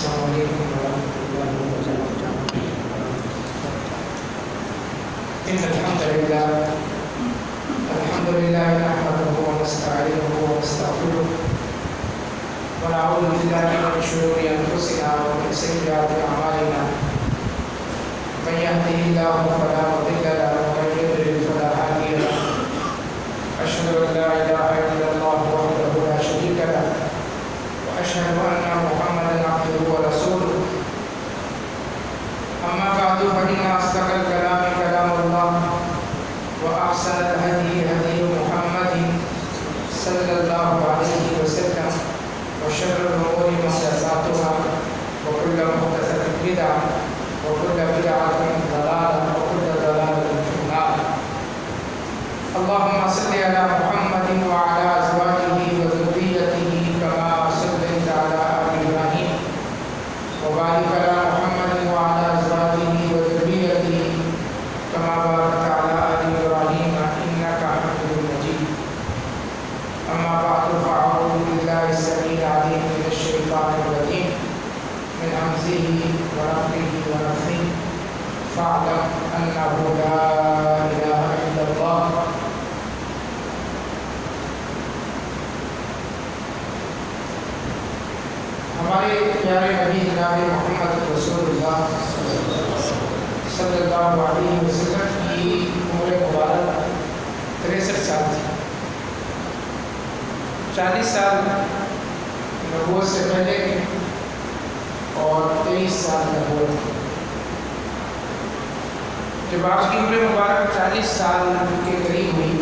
السلام علیکم ورحمۃ اللہ وبرکاتہ۔ إن الحمد لله نحمده ونستعينه ونستغفره ونعوذ بالله من شرور أنفسنا ومن سيئات أعمالنا، من يهده الله فلا مضل له ومن يضلل فلا هادي له، أشهد أن لا إله إلا الله وحده لا شريك له وأشهد أن محمدا عبده ورسوله، أما بعد فإن أصدق الكلام كلام الله وأحسن الهدي هدي محمد صلى الله عليه وسلم، وشر الأمور محدثاتها وكل محدثة بدعة وكل بدعة ضلالة وكل ضلالة في النار. اللهم صل على محمد وعلى أزواجه وذريته كما صليت على آل إبراهيم، وبارك على محمد وعلى أزواجه وذريته كما باركت على آل إبراهيم إنك حميد مجيد. أما بعد فأعوذ بالله السميع العليم من الشيطان الرجيم من همزه ونفخه ونفثه، فاعلم أنه لا إله إلا الله. ہمارے پیارے نبی جناب محمد رسول اللہ صلی اللہ علیہ وسلم کی عمر مبارک 63 سال تھی. 40 سال نبوت سے پہلے اور 23 سال نبوت. جب آپ کی عمر مبارک 40 سال کے قریب ہوئی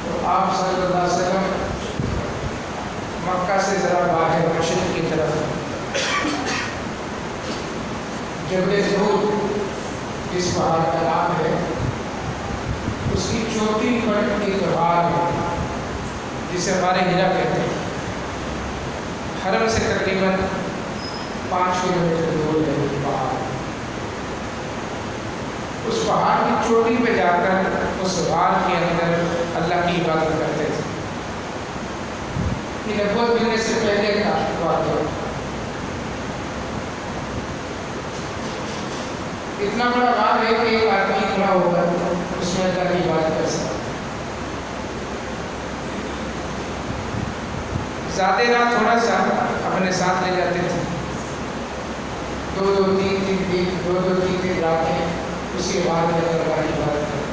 تو آپ صلی اللہ علیہ وسلم مکہ سے ذرا باہر مشرق کی طرف جبل زہور جس پہاڑ کا نام ہے اس کی چوٹی پر ایک غار ہے جسے غار ہرا کہتے ہیں. حرم سے تقریباً 5 کلومیٹر دور ہے پہاڑ. اس پہاڑ کی چوٹی پہ جا کر اس غار کے اندر اللہ کی عبادت کرتے تھے. یہ نبوت ملنے سے پہلے کا واقعہ. اتنا بڑا غار ہے کہ ایک آدمی کھڑا ہو کر اس میں اللہ کی عبادت کر سکتا. زیادہ رات تھوڑا سا اپنے ساتھ لے جاتے تھے. 2-3 راتیں اسی غار میں اللہ کی عبادت کرتے.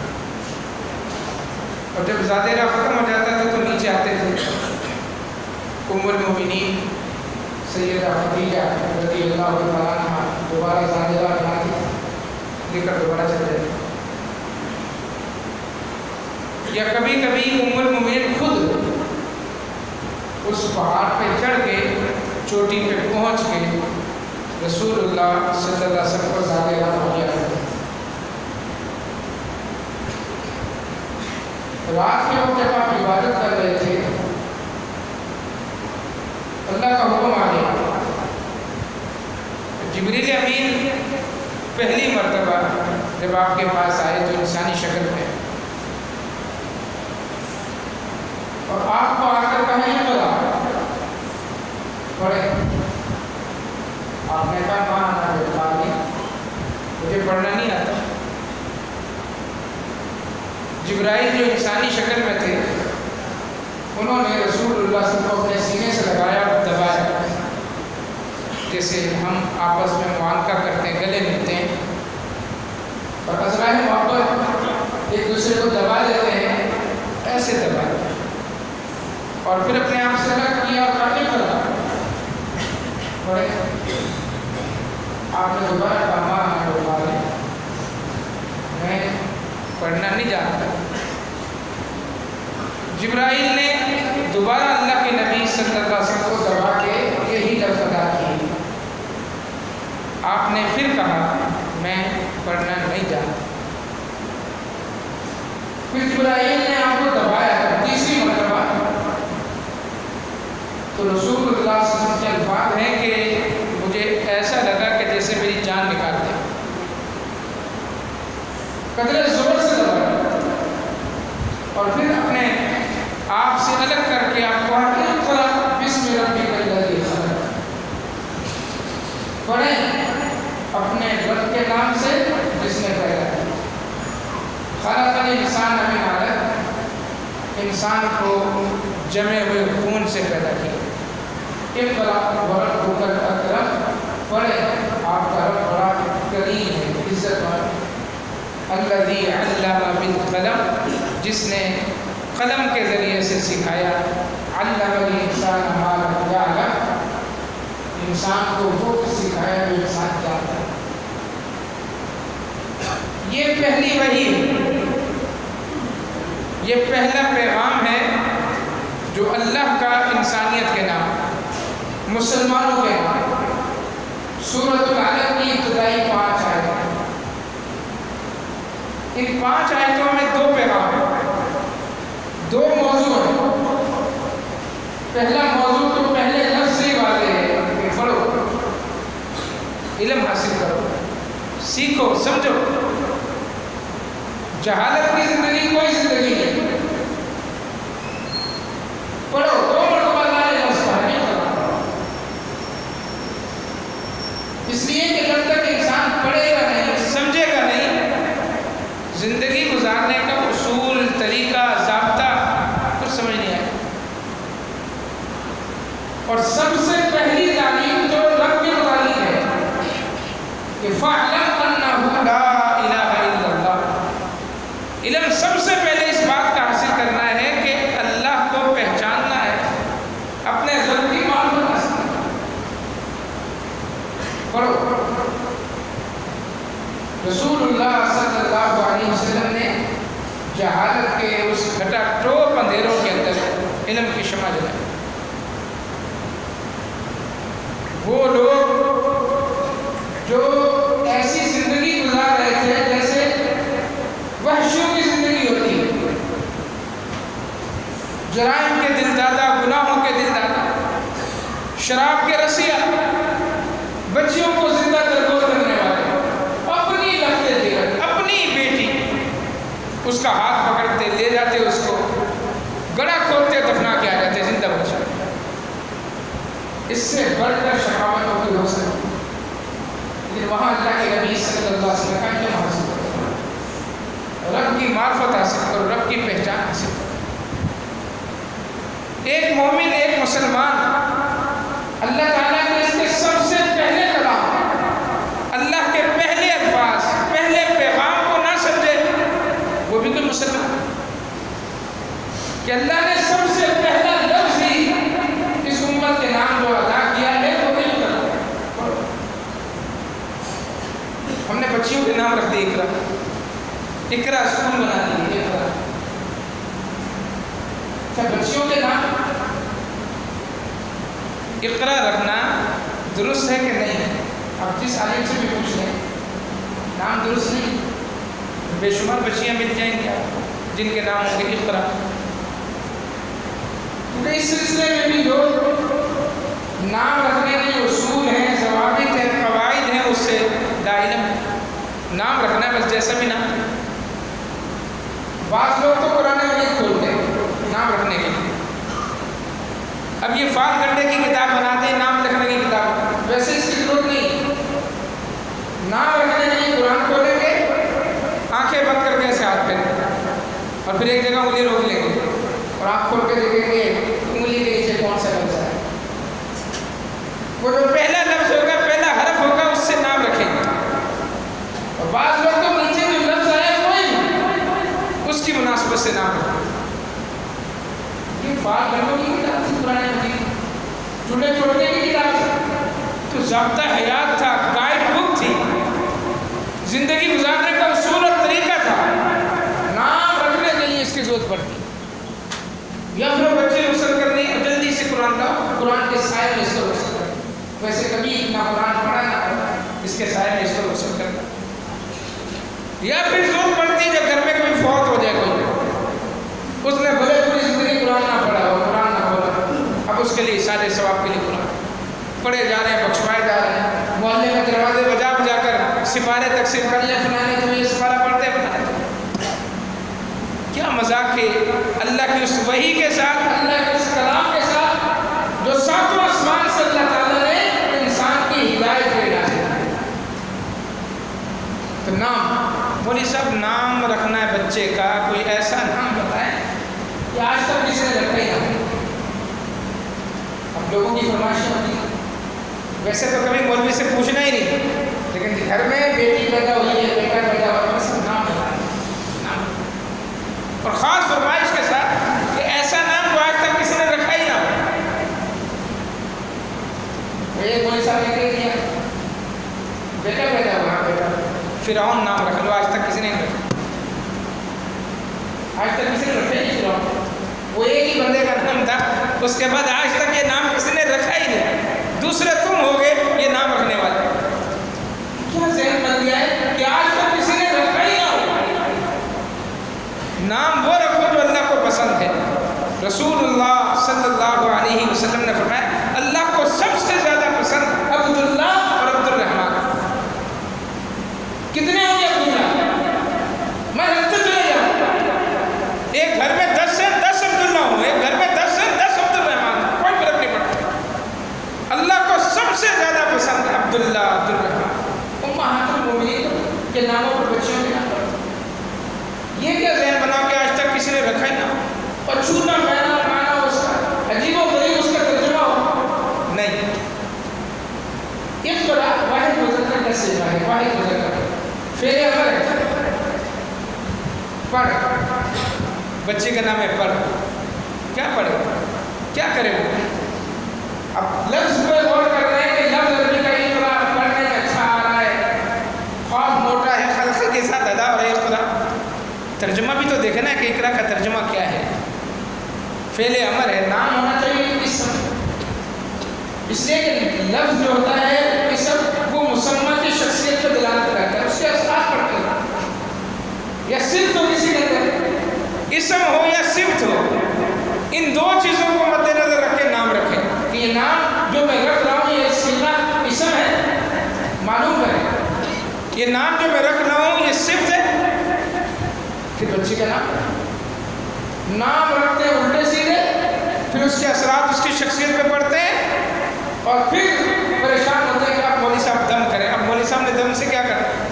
اور جب زیادہ رات ختم ہو جاتا تھا تو نیچے آتے تھے. ام المؤمنین سیدہ خدیجہ رضی اللہ تعالیٰ عنہ دوبارہ زاجرہ بناتی لے کر دوبارہ چل جاتے. یا کبھی کبھی ام المؤمنین خود اس پہاڑ پہ چڑھ کے چوٹی پہ پہنچ کے رسول اللہ صلی اللہ علیہ وسلم کو زاجرہ مہیا کرتے. رات کے وقت جب آپ عبادت کر رہے تھے اللہ کا حکم آ گیا. جبریل امین پہلی مرتبہ جب آپ کے پاس آئے تو انسانی شکل میں اور آپ کو آ کر کہا یہ پڑھا پڑھے. آپ نے کہا ماں مجھے پڑھنا نہیں آتا. جبرائیل جو انسانی شکل میں تھے انہوں نے رسول اللہ صلی اللہ علیہ وسلم کو اپنے سینے سے لگایا اور دبایا جیسے ہم آپس میں معانقہ کرتے ہیں, گلے ملتے ہیں اور عذرائے محبت ایک دوسرے کو دبا دیتے ہیں, ایسے دبا اور پھر اپنے آپ سے الگ کیا اور کاٹے پڑا پڑے. آپ نے دوبارہ کہا میں پڑھنا نہیں جانتا. جبرائیل نے دوبارہ اللہ کے نبی صلی اللہ علیہ وسلم کو دبا کے یہی لفظ ادا کی. آپ نے پھر کہا میں پڑھنا نہیں جانتا. پھر جبرائیل نے آپ کو دبایا 3ری مرتبہ تو رسول اللہ صلی اللہ علیہ وسلم کے الفاظ ہیں کہ مجھے ایسا لگا کہ جیسے میری جان نکال دے. قدرے زور سے دبایا اور پھر اپنے آپ سے الگ کر کے آپ کو بسم ربک الذی خلق نام سے جس نے پیدا کیا۔ خلق الانسان من علق، انسان کو جمے ہوئے خون سے پیدا کیا۔ اقرأ وربک الاکرم، پڑھے آپ کا رب بڑا کریم ہے، عزت والا۔ الذی علم بالقلم، جس نے قلم کے ذریعے سے سکھایا۔ علم الانسان ما لم یعلم، انسان کو وہ سکھایا جو انسان جانتا ہے۔ یہ پہلی وحی ہے، یہ پہلا پیغام ہے جو اللہ کا انسانیت کے نام، مسلمانوں کے نام۔ سورۃ العلق کی ابتدائی 5 آیتیں، ان 5 آیتوں میں 2 پیغام ہیں، 2 موضوع ہیں۔ پہلا موضوع تو پہلے لفظ سے واضح ہے کہ پڑھو، علم حاصل کرو، سیکھو، سمجھو۔ جہالت کی زندگی کوئی زندگی نہیں۔ پڑھو، 2 مرتبہ اللہ نے لفظ کہا، نہیں پڑھا، اس لیے کہ جب تک انسان پڑھے گا نہیں، سمجھے گا نہیں، زندگی گزارنے کا اصول، طریقہ، ضابطہ کچھ سمجھ نہیں آئے۔ اور سب سے پہلی تعلیم تو رب کی متعلق ہے کہ فَاعْلَمْ أَنَّهُ لَا إِلَهَ إِلَّا اللَّهُ، علم سب سے پہلے اس بات کا حاصل کرنا ہے کہ اللہ کو پہچاننا ہے، اپنے رب کی معرفت حاصل کرنا ہے۔ پڑھو۔ رسول اللہ صلی اللہ علیہ وسلم نے جہالت کے اس گھٹا ٹوپ اندھیروں کے اندر علم کی شمع جلائی۔ وہ لوگ جو ایسی زندگی گزار رہے تھے جیسے وحشیوں کی زندگی ہوتی ہے، جرائم کے دل دادا، گناہوں کے دل دادا، شراب کے رسیا، بچیوں کو زندہ تربور کرنے والے، اپنی لگتے تھے، اپنی بیٹی، اس کا ہاتھ پکڑتے لے جاتے، اس کو گڑا کھودتے، دفنا کے آ جاتے زندہ بچے۔ اس سے بڑھ کر شقاوت ہوتی ہو سکتی، لیکن وہاں اللہ کے نبی صلی اللہ علیہ وسلم کا علم حاصل کرو، رب کی معرفت حاصل کرو، رب کی پہچان حاصل کرو۔ ایک مومن، ایک مسلمان، اللہ تعالیٰ نے اس کے سب سے پہلے کلام، اللہ کے پہلے الفاظ، پہلے پیغام کو نہ سمجھے، وہ بھی کوئی مسلمان کہ اللہ نے سب سے پہلا لفظ ہی اس امت کے نام جو ادا کیا ہے وہ نہیں کرتا۔ ہم نے بچیوں کے نام رکھ دیے اقرا، اقرا اسکول بنا دیے، اقرا۔ اچھا، بچیوں کے نام اقرا رکھنا درست ہے کہ نہیں ہے؟ آپ جس عالم سے بھی پوچھ لیں، نام درست نہیں۔ بے شمار بچیاں مل جائیں گی آپ جن کے نام ہوں گے اقرا۔ کیونکہ اس سلسلے میں بھی جو نام رکھنے کے اصول ہیں، ضوابط ہیں، قواعد ہیں، اس سے لا علم نام رکھنا ہے، بس جیسا بھی نام۔ بعض لوگ تو قرآن مجید کھولتے ہیں نام رکھنے کے لیے، اب یہ فال گنڈے کی کتاب بناتے ہیں نام لکھنے کی کتاب، ویسے اس کی ضرورت نہیں۔ نام رکھنے کے لیے قرآن کھولیں گے، آنکھیں بند کر کے ایسے ہاتھ پہ اور پھر ایک جگہ انگلی روک لیں گے اور آنکھ کھول کے دیکھیں گے انگلی کے نیچے کون سا لفظ ہے، وہ جو پہلا لفظ ہوگا، پہلا حرف ہوگا، اس سے نام رکھیں گے۔ اور بعض لوگ تو نیچے جو لفظ آیا کوئی اس کی مناسبت سے نام رکھیں۔ یہ فال گنڈوں کی کتاب تھی قرآن مجید، چولہے چھوڑنے کی کتاب تھی، تو ضابطہ حیات تھا، گائیڈ بک تھی، زندگی گزارنے کا اصول اور طریقہ تھا۔ نام رکھنے کے لیے اس کی ضرورت پڑتی، یا پھر بچے رخصت کرنے جلدی سے قرآن لاؤ، قرآن کے سائے میں اس کو رخصت کرنا، ویسے کبھی نہ قرآن پڑھا نہ پڑھا، اس کے سائے میں اس کو رخصت کرنا۔ یا پھر ضرورت پڑتی جب گھر میں کبھی فوت ہو جائے کوئی، اس نے بھلے پوری زندگی قرآن نہ پڑھا ہو، قرآن نہ پڑھا، اب اس کے لیے سارے ثواب کے لیے قرآن پڑھے جا رہے ہیں، بخشوائے جا رہے ہیں، محلے میں دروازے بجا بجا کر سپارے تقسیم کر لیں، فلانے تو یہ سپارہ پڑھتے ہیں، کیا مذاق ہے اللہ کی اس وحی کے ساتھ، اللہ کے اس کلام کے ساتھ جو ساتوں آسمان سے اللہ تعالیٰ نے انسان کی ہدایت کے نازل کی۔ لوگوں کی فرمائشیں ہوتی ہیں. ویسے تو کبھی مولوی سے پوچھنا ہی نہیں، لیکن گھر میں بیٹی پیدا ہوئی ہے، بیٹا پیدا ہوا ہے، سب نام ہے، اور خاص فرمائش کے ساتھ کہ ایسا نام جو آج تک کسی نے رکھا ہی نہ ہو. ایک مولوی صاحب نے کہہ دیا بیٹا پیدا ہوا، بیٹا فرعون نام رکھ لو، آج تک کسی نے نہیں رکھا، آج تک کسی نے رکھا ہی نہیں فرعون. وہ ایک ہی بندے کا نام تھا، اس کے بعد آج تک یہ نام کسی نے رکھا ہی نہیں. دوسرے تم ہو گئے یہ نام رکھنے والے. کیا ذہن بن گیا ہے کہ آج تک کسی نے رکھا ہی نہ ہو. نام وہ رکھو جو اللہ کو پسند ہے. رسول اللہ صلی اللہ علیہ وسلم نے فرمایا اللہ کو سب سے زیادہ پسند عبداللہ اور عبد الرحمن. کتنے ہوں گے عبداللہ؟ میں رکھتے چلے جاؤں. ایک گھر میں 10 سے 10 عبداللہ ہوں، ایک گھر میں 10 سے 10 عبد الرحمن، کوئی فرق نہیں پڑتا. اللہ کو سب سے زیادہ پسند عبداللہ عبد الرحمن. امہات المومنین کے ناموں پر بچیوں کے نام پر یہ کیا ذہن بناؤ کہ آج تک کسی نے رکھا ہی نہ ہو. اور چھوٹا معنی اس کا عجیب و غریب اس کا ترجمہ ہو نہیں. اقرا واحد مذکر کا صیغہ ہے، واحد مذکر فعل امر ہے. پڑھ، بچے کا نام ہے پڑھ. کیا پڑھے، کیا کرے وہ؟ اب لفظ پہ غور کر رہے ہیں کہ لفظ عربی کا اقرا پڑھنے میں اچھا آ رہا ہے، خواب موٹا ہے، خلق کے ساتھ ادا ہو رہا ہے اقرا. ترجمہ بھی تو دیکھنا ہے کہ اقرا کا ترجمہ کیا ہے. فعل امر ہے، نام ہونا چاہیے اسم. اس لیے کہ لفظ جو ہوتا ہے اسم وہ مسمى کی شخصیت پر دلالت کرتا ہے، اس کے اثرات پڑتے ہیں. یا صفت ہو کسی کے اندر، اسم ہو یا صفت ہو، ان دو چیزوں کو مد نظر رکھ کے نام رکھیں کہ یہ نام جو میں رکھ رہا ہوں یہ صیغہ اسم ہے. معلوم کریں یہ نام جو میں رکھ رہا ہوں یہ صفت ہے. پھر بچے کا نام رکھتے ہیں الٹے سیدھے، پھر اس کے اثرات اس کی شخصیت پہ پڑتے ہیں، اور پھر پریشان ہوتے ہیں کہ آپ مولوی صاحب دم کریں. اب مولوی صاحب نے دم سے کیا کرنا؟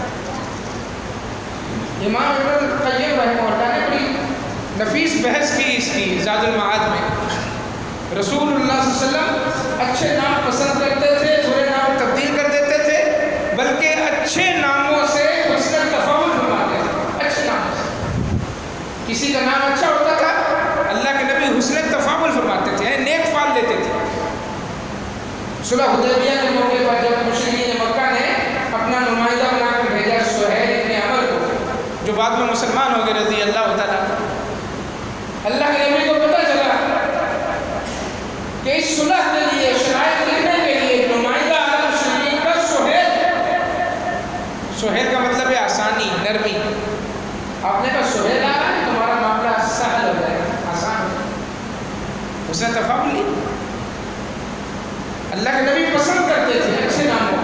امام ابن القیم رحمہ اللہ نے بڑی نفیس بحث کی اس کی زاد المعاد میں. رسول اللہ صلی اللہ علیہ وسلم اچھے نام پسند کرتے تھے، برے نام تبدیل کر دیتے تھے، بلکہ اچھے ناموں سے حسن تفاعل فرماتے تھے. اچھے ناموں سے کسی کا نام اچھا ہوتا تھا، اللہ کے نبی حسن تفاعل فرماتے تھے، نیک فعل لیتے تھے. صلح حدیبیہ کے موقع پر جب مشرکین مکہ نے اپنا نمائندہ بنا کر بھیجا سہیل ابن عمر کو، جو بعد میں مسلمان ہو گئے رضی اللہ تعالیٰ، اللہ کے نبی کو پتہ چلا کہ اس صلح کے لیے شرائط لکھنے کے لیے نمائندہ عالم مشرکین کا سہیل کا مطلب ہے آسانی، نرمی. آپ نے کہا سہیل آ رہا ہے تمہارا معاملہ سہل ہو جائے گا، آسان ہو. اس نے تفاعل لی. اللہ کے نبی پسند کرتے تھے اچھے ناموں.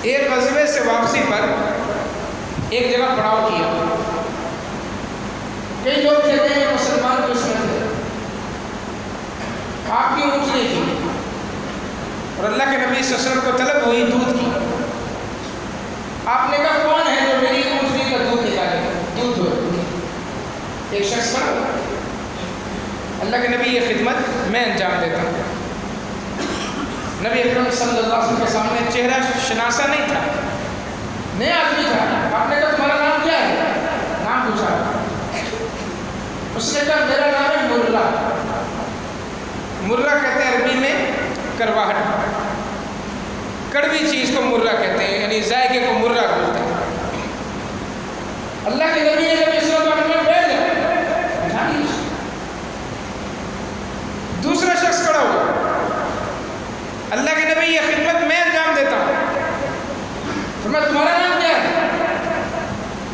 ایک غزوے سے واپسی پر ایک جگہ پڑاؤ کیا. کئی لوگ کہتے ہیں مسلمان دشمن تھے، آپ کی اونٹنی تھی اور اللہ کے نبی صلی اللہ علیہ وسلم کو طلب ہوئی دودھ کی. آپ نے کہا کون ہے جو میری اونٹنی کا دودھ نکالے گا، دودھ دو. ایک شخص پڑا. اللہ کے نبی یہ خدمت میں انجام دیتا ہوں. نبی اکرم صلی اللہ علیہ وسلم کے سامنے چہرہ شناسا نہیں تھا، نیا آدمی تھا. آپ نے کہا تمہارا نام کیا ہے؟ نام پوچھا. اس نے کہا میرا نام ہے مرہ. مرہ کہتے ہیں عربی میں کرواہٹ، کڑوی چیز کو مرہ کہتے ہیں، یعنی ذائقے کو مرہ بولتے ہیں. اللہ کے نبی نے جب اس وقت اپنے بیٹھ گیا، دوسرا شخص کھڑا ہوا. اللہ کے نبی یہ خدمت میں انجام دیتا ہوں. فرمایا تمہارا نام کیا ہے؟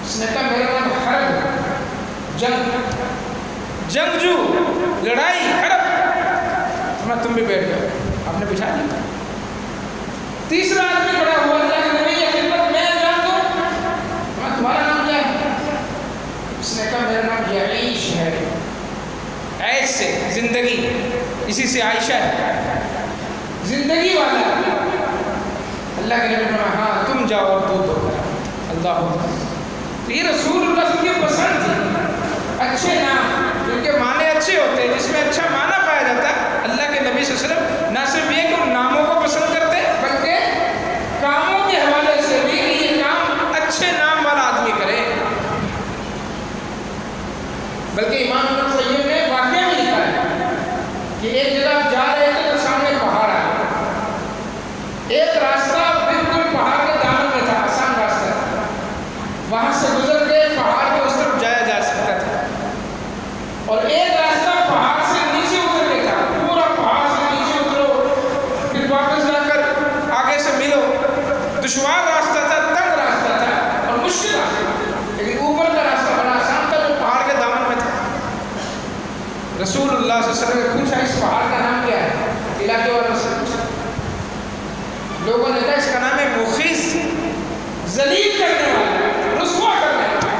اس نے کہا میرا نام حرب، جنگجو، لڑائی، حرب. فرمایا تم بھی بیٹھ گئے. آپ نے بچھا لیا. تیسرا آدمی کھڑا ہوا. اللہ کے نبی یہ خدمت میں انجام دوں. فرمایا تمہارا نام کیا ہے؟ اس نے کہا میرا نام یعیش ہے. عیش سے زندگی، اسی سے عائشہ ہے، زندگی والا. اللہ کے نبی نے کہا ہاں تم جاؤ اور دودھ دو کرا. اللہ اکبر. تو یہ رسول اللہ کی پسند تھی اچھے نام، کیونکہ معنی اچھے ہوتے ہیں. جس میں اچھا معنی پایا جاتا ہے اللہ جگہ آپ جا رہے تھے تو سامنے پہاڑ آیا، ایک راستہ بالکل پہاڑ کے دامن میں تھا، آسان راستہ تھا، وہاں سے گزر کے پہاڑ کے اس طرف جایا جا سکتا تھا، اور ایک راستہ پہاڑ سے نیچے اتر کے تھا، پورا پہاڑ سے نیچے اترو پھر واپس جا کر آگے سے ملو، دشوار راستہ تھا، تنگ راستہ تھا اور مشکل راستہ تھا، لیکن اوپر کا راستہ بڑا آسان تھا جو پہاڑ کے دامن میں تھا۔ رسول اللہ صلی اللہ علیہ وسلم نے پوچھا اس پہاڑ کا نام کیا ہے؟ علاقے والوں سے پوچھا، لوگوں نے کہا اس کا نام ہے مخیز، ذلیل کرنے والا، رسوا کرنے والا۔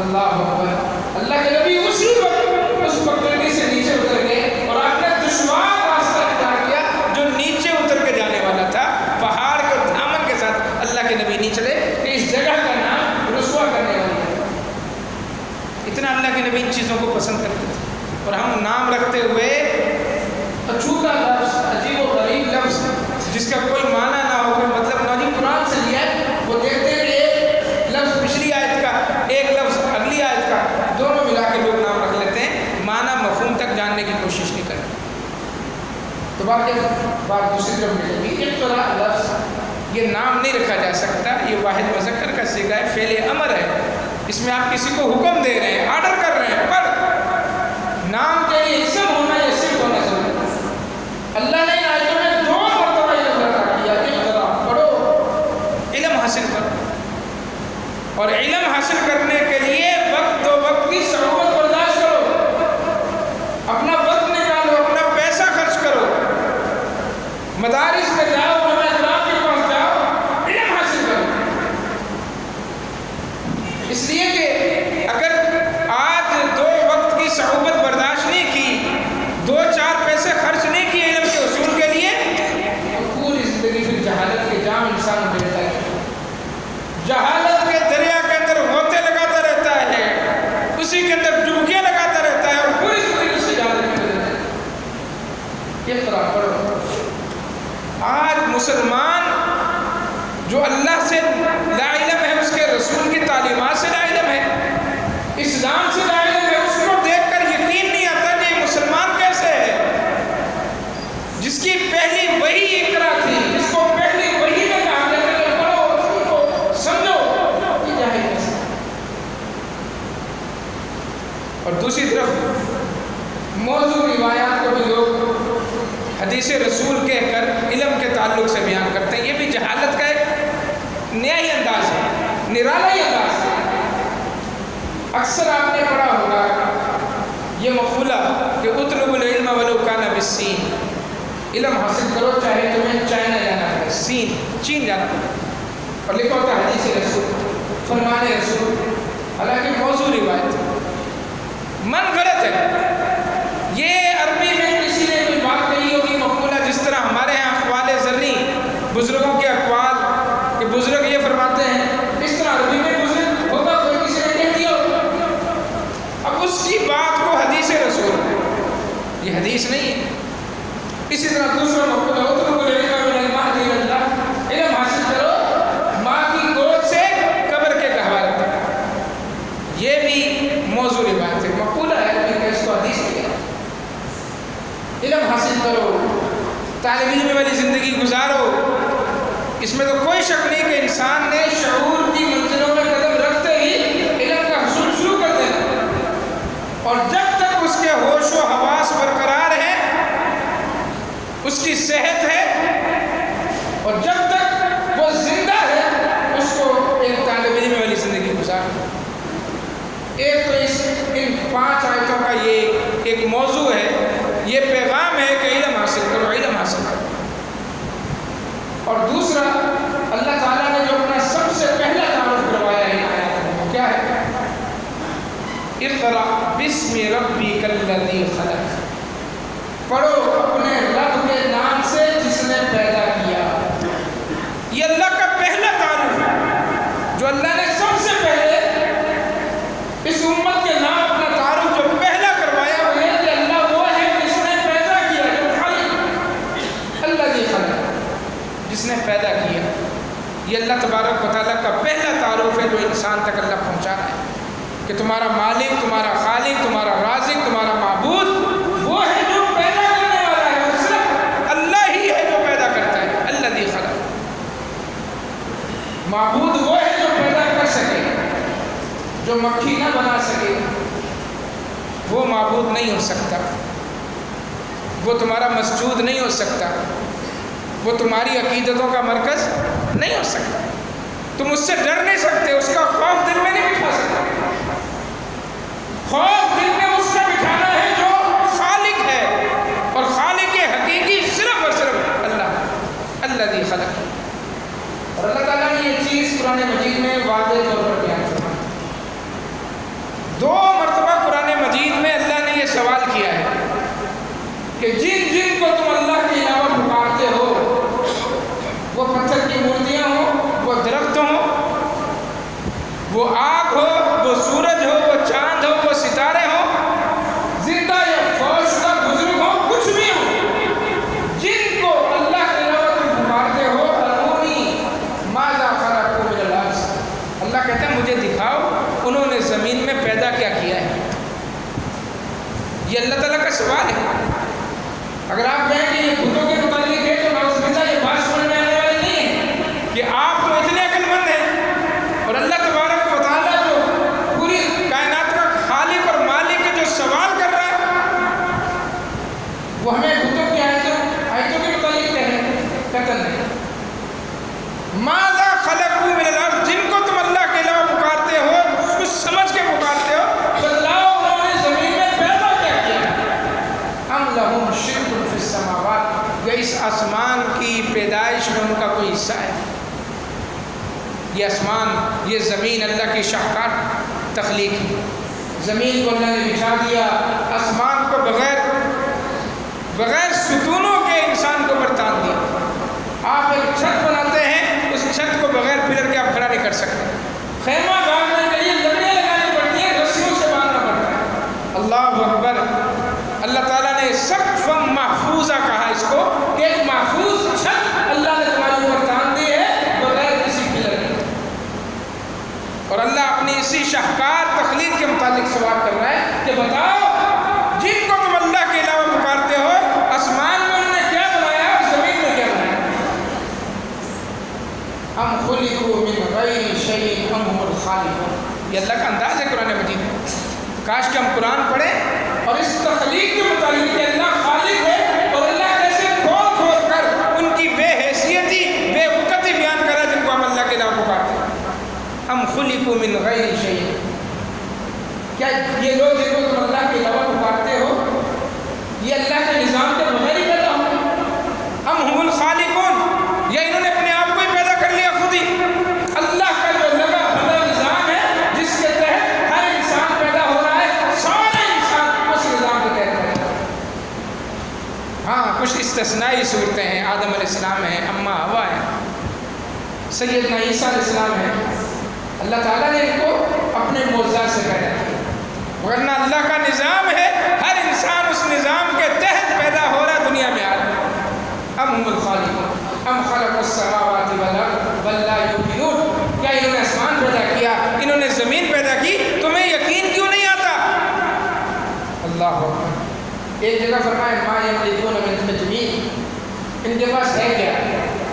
اللہ اکبر، اللہ کے نبی اسی وقت اس پگڈنڈی سے نیچے اتر گئے اور آپ نے دشوار راستہ اختیار کیا جو نیچے اتر کے جانے والا تھا، پہاڑ کے دامن کے ساتھ اللہ کے نبی نہیں چلے کہ اس جگہ کا نام رسوا کرنے والی ہے۔ اتنا اللہ کے نبی ان چیزوں کو پسند کرتے تھے، اور ہم نام رکھتے ہوئے اچھوتا لفظ، عجیب و غریب لفظ جس کا کوئی معنی نہ ہو، کوئی مطلب نہ ہو، قرآن سے لیا ہے، وہ دیکھتے ہیں کہ ایک لفظ پچھلی آیت کا، ایک لفظ اگلی آیت کا، دونوں ملا کے لوگ نام رکھ لیتے ہیں، معنی مفہوم تک جاننے کی کوشش نہیں کرتے۔ تو بات دوسری طرف ملے گی، اقرا لفظ یہ نام نہیں رکھا جا سکتا، یہ واحد مذکر کا صیغہ ہے، فعل امر ہے، اس میں آپ کسی کو حکم دے رہے ہیں، آرڈر کر رہے ہیں، پڑھ۔ نام کے لیے اسم ہونا یا صفت ہونا ضروری ہے۔ اللہ نے ان آیتوں میں 2 مرتبہ یہ ذکر کیا کہ اقرا پڑھو، علم حاصل کرو، اور علم حاصل کرنے کے لیے وقت و وقت کی صعوبت برداشت کرو، اپنا وقت نکالو، اپنا پیسہ خرچ کرو، مدارس میں جاؤ، علماء کرام کے پاس جاؤ، علم حاصل کرو، اس لیے کہ اگر آج 2 وقت کی صعوبت برداشت نہیں کی، 2-4 پیسے خرچ نہیں کیے علم کے حصول کے لیے، پوری زندگی پھر جہالت کے جام انسان بہتا ہے، جہالت کے دریا کے اندر غوطے لگاتا رہتا ہے، اسی کے اندر ڈبکیاں لگاتا رہتا ہے، اور پوری زندگی اس کی جہالت میں گزر جاتی ہے۔ یہ طرح پڑھو۔ آج مسلمان جو اللہ سے لا علم ہے، اس کے رسول کی تعلیمات سے لا علم ہے، اسلام سے لا علم ہے، اس کو دیکھ کر یقین نہیں آتا کہ یہ مسلمان کیسے ہے، جس کی پہلی وحی اقرا تھی، جس کو پہلی وحی میں کہا گیا کہ پڑھو، رسول کو سمجھو، یہ جاہل کیسے ہے۔ اور دوسری طرف موضوع روایات کو بھی لوگ حدیث رسول کہہ کر علم کے تعلق سے بیان کرتے ہیں، یہ بھی جہالت کا ایک نیا ہی انداز ہے، نرالا ہی انداز ہے۔ اکثر آپ نے پڑھا ہوگا یہ مقولہ کہ اطلب العلم ولو کان بالسین، علم حاصل کرو چاہے تمہیں چائنا جانا پڑے، سین چین جانا پڑے، اور لکھا ہوتا ہے حدیث رسول، فرمان رسول، حالانکہ موضوع روایت من غلط ہے۔ یہ عربی میں کسی نے کوئی بات کہی ہوگی مقولہ، جس طرح ہمارے یہاں اقوال زرعی، بزرگوں کے اقوال کہ بزرگ یہ فرماتے ہیں، اس طرح عربی میں بزرگ ہوگا، کوئی کسی نے کہہ دیا ہوگا، اب اس کی بات کو حدیث رسول، یہ حدیث نہیں ہے۔ اسی طرح دوسرا مقولہ اطلب العلم من المہد الی اللہ، علم حاصل کرو ماں کی گود سے قبر کے گہوارے تک، یہ بھی موضوع روایت ہے، مقولہ ہے، لیکن اس کو حدیث نہیں ہے۔ علم حاصل کرو، طالب علم والی زندگی گزارو، اس میں تو کوئی شک نہیں کہ انسان نے شعور کی منزلوں میں قدم رکھتے ہی علم کا حصول شروع کر دینا، اور جب تک اس کے ہوش و حواس برقرار ہیں، اس کی صحت ہے، اور جب تک وہ زندہ ہے، اس کو ایک طالب علم والی زندگی گزارنا۔ ایک تو ان 5 آیتوں کا یہ ایک موضوع ہے، یہ پیغام ہے کہ علم حاصل کرو، علم حاصل کرو۔ اور دوسرا اللہ تعالیٰ نے جو اپنا سب سے پہلا تعارف کروایا ہے آیات میں، وہ کیا ہے؟ اقرأ باسم ربک الذی خلق، پڑھو اپنے رب کے نام سے جس نے پیدا کیا۔ یہ اللہ کا پہلا تعارف ہے، جو اللہ نے سب سے پہلے اس امت کے نام اپنا تعارف جو پہلا کروایا وہ ہے کہ اللہ وہ ہے جس نے پیدا کیا، جو خالق، الذی خلق، جس نے پیدا کیا۔ یہ اللہ تبارک و تعالیٰ کا پہلا تعارف ہے جو انسان تک اللہ پہنچا رہا ہے کہ تمہارا مالک، تمہارا خالق، تمہارا رازق، تمہارا معبود وہ ہے جو پیدا کرنے والا معبود نہیں ہو سکتا، وہ تمہارا مسجود نہیں ہو سکتا، وہ تمہاری عقیدتوں کا مرکز نہیں ہو سکتا، تم اس سے ڈر نہیں سکتے، اس کا خوف دل میں نہیں بٹھا سکتے۔ خوف دل میں اس کا بٹھانا ہے جو خالق ہے، اور خالق حقیقی صرف اور صرف اللہ، الذی خلق۔ اور اللہ تعالیٰ نے یہ چیز قرآن مجید میں واضح طور پر بیان فرمائی۔ 2 مرتبہ قرآن مجید میں اللہ نے یہ سوال کیا ہے کہ جن جن کو تم اللہ کے علاوہ پکارتے ہو، وہ پتھر کی مورتیاں ہوں، وہ درخت ہوں، وہ آگ ہو، وہ سورج ہو، وہ چاند ہو، وہ ستارے ہوں، زندہ یا فوت شدہ بزرگ ہو، کچھ بھی ہو، جن کو اللہ کے علاوہ تم پکارتے ہو، ارونی ماذا خلقوا من الارض، اللہ کہتا ہے مجھے دکھاؤ انہوں نے زمین میں پیدا کیا کیا ہے۔ یہ اللہ تعالیٰ کا سوال ہے۔ اگر آپ کہیں کہ یہ بتوں کے متعلق ہے تو نعوذ باللہ یہ بات سمجھ میں آنے والی نہیں ہے کہ آپ تو اتنے عقل مند ہیں، اور اللہ تبارک و تعالیٰ جو پوری کائنات کا خالق اور مالک ہے، جو سوال کر رہا ہے، وہ ہمیں بتوں کی آیتوں کے متعلق ہے قطعاً نہیں۔ ماذا خلقوا من الارض، جن کو تم اللہ کے علاوہ پکارتے ہو، کچھ سمجھ کے پکارتے ہو، بتلاؤ انہوں نے زمین میں پیدا کیا کیا؟ ام لہم شرک فی السماوات، یا اس آسمان کی پیدائش میں ان کا کوئی حصہ ہے؟ یہ آسمان، یہ زمین اللہ کی شاہکار تخلیق ہے۔ زمین کو اللہ نے بچھا دیا، آسمان کو بغیر ستونوں کے انسان کو برتان دیا۔ آپ ایک چھت بناتے ہیں، اس چھت کو بغیر پلر کے آپ کھڑا نہیں کر سکتے، خیمہ باندھنے کے لیے لکڑیاں لگانی پڑتی ہیں، رسیوں سے باندھنا پڑتا ہے۔ اللہ اکبر، اللہ تعالیٰ نے سقفا محفوظہ کہا اس کو کہ ایک محفوظ چھت اللہ نے تمہارے اوپر تان دی ہے بغیر کسی پلر کے۔ اور اللہ اپنی اسی شاہکار تخلیق کے متعلق سوال کر رہا ہے کہ بتاؤ جن کو تم اللہ کے علاوہ پکارتے ہو، آسمان میں انہوں نے کیا بنایا اور زمین میں کیا بنایا؟ ام خلقوا من غیر شیء ام هم الخالقون۔ یہ اللہ کا انداز ہے قرآن مجید میں۔ کاش کہ ہم قرآن پڑھیں اور اس تخلیق کے متعلق کہ اللہ خالق ہے، اور اللہ کیسے کھول کھول کر ان کی بے حیثیتی، بے وقتی بیان کرا جن کو ہم اللہ کے علاوہ پکارتے ہیں۔ ام خلقوا من غیر شیء، کیا یہ لوگ جن کو تم اللہ کے علاوہ پکارتے ہو، یہ اللہ کے نظام کے بغیر ہی پیدا ہوئے؟ ام هم الخالقون، یا انہوں نے اپنے آپ کو ہی پیدا کر لیا خود ہی؟ اللہ کا جو لگا بھلا نظام ہے جس کے تحت ہر انسان پیدا ہو رہا ہے، سارے انسان اس نظام کے تحت پیدا ہو رہا ہے۔ ہاں کچھ استثنائی صورتیں ہیں، آدم علیہ السلام ہیں، اماں ہوا ہے، سیدنا عیسیٰ علیہ السلام ہیں، اللہ تعالیٰ نے ان کو اپنے معجزات سے پیدا کیا، ورنہ اللہ کا نظام ہے ہر انسان اس نظام کے تحت پیدا ہو رہا، دنیا میں آ رہا ہے۔ ام هم الخالقون ام خلقوا السماوات والارض بل لا یوقنون، کیا انہوں نے آسمان پیدا کیا، انہوں نے زمین پیدا کی، تمہیں یقین کیوں نہیں آتا؟ اللہ اکبر۔ ایک جگہ فرمائے ما یملکون من قطمیر، ان کے پاس ہے کیا؟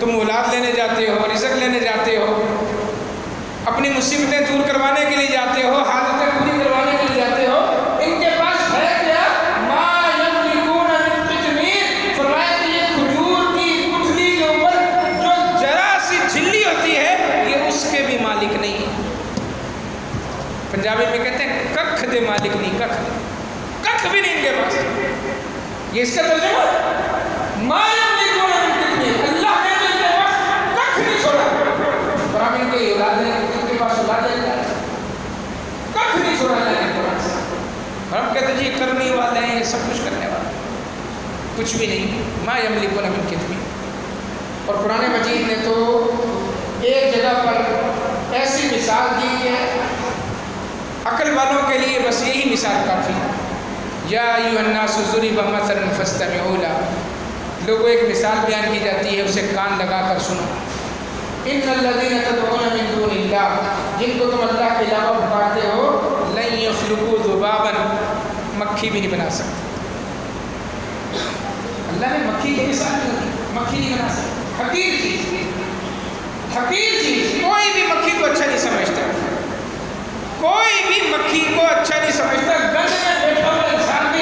تم اولاد لینے جاتے ہو، رزق لینے جاتے ہو، اپنی مصیبتیں دور کروانے کے لیے جاتے ہو، حاجتیں پوری کروانے کے لیے جاتے ہو، ان کے پاس ہے کیا؟ ما یملکون من قطمیر، فرمایا کہ یہ کھجور کی گٹھلی کے اوپر جو ذرا سی جھلی ہوتی ہے، یہ اس کے بھی مالک نہیں ہے۔ پنجابی میں کہتے ہیں ککھ دے مالک نہیں، ککھ بھی نہیں ان کے پاس۔ یہ اس کا ترجمہ ہے، ما یملکون من قطمیر، اللہ نے تو ان کے پاس ککھ نہیں چھوڑا، اور ہم ان کے اولاد ہیں، ان کے پاس اولاد ہے، ککھ نہیں چھوڑا اللہ نے ان کے پاس، اور ہم کہتے ہیں جی کرنے والے ہیں، یہ سب کچھ کرنے والے، کچھ بھی نہیں۔ ما یملکون من قطمیر۔ اور قرآن مجید نے تو ایک جگہ پر ایسی مثال دی کہ عقل والوں کے لیے بس یہی مثال کافی ہے۔ یا ایھا الناس ضرب مثل فاستمعوا له، لوگوں ایک مثال بیان کی جاتی ہے، اسے کان لگا کر سنو۔ ان الذین تدعون من دون اللہ، جن کو تم اللہ کے علاوہ پکارتے ہو، لن یخلقوا ذبابا، مکھی بھی نہیں بنا سکتے۔ اللہ نے مکھی کی مثال دی، مکھی نہیں بنا سکتے، حقیر چیز، کوئی بھی مکھی کو اچھا نہیں سمجھتا، کوئی بھی مکھی کو اچھا نہیں سمجھتا، گند میں بیٹھا ہوا انسان بھی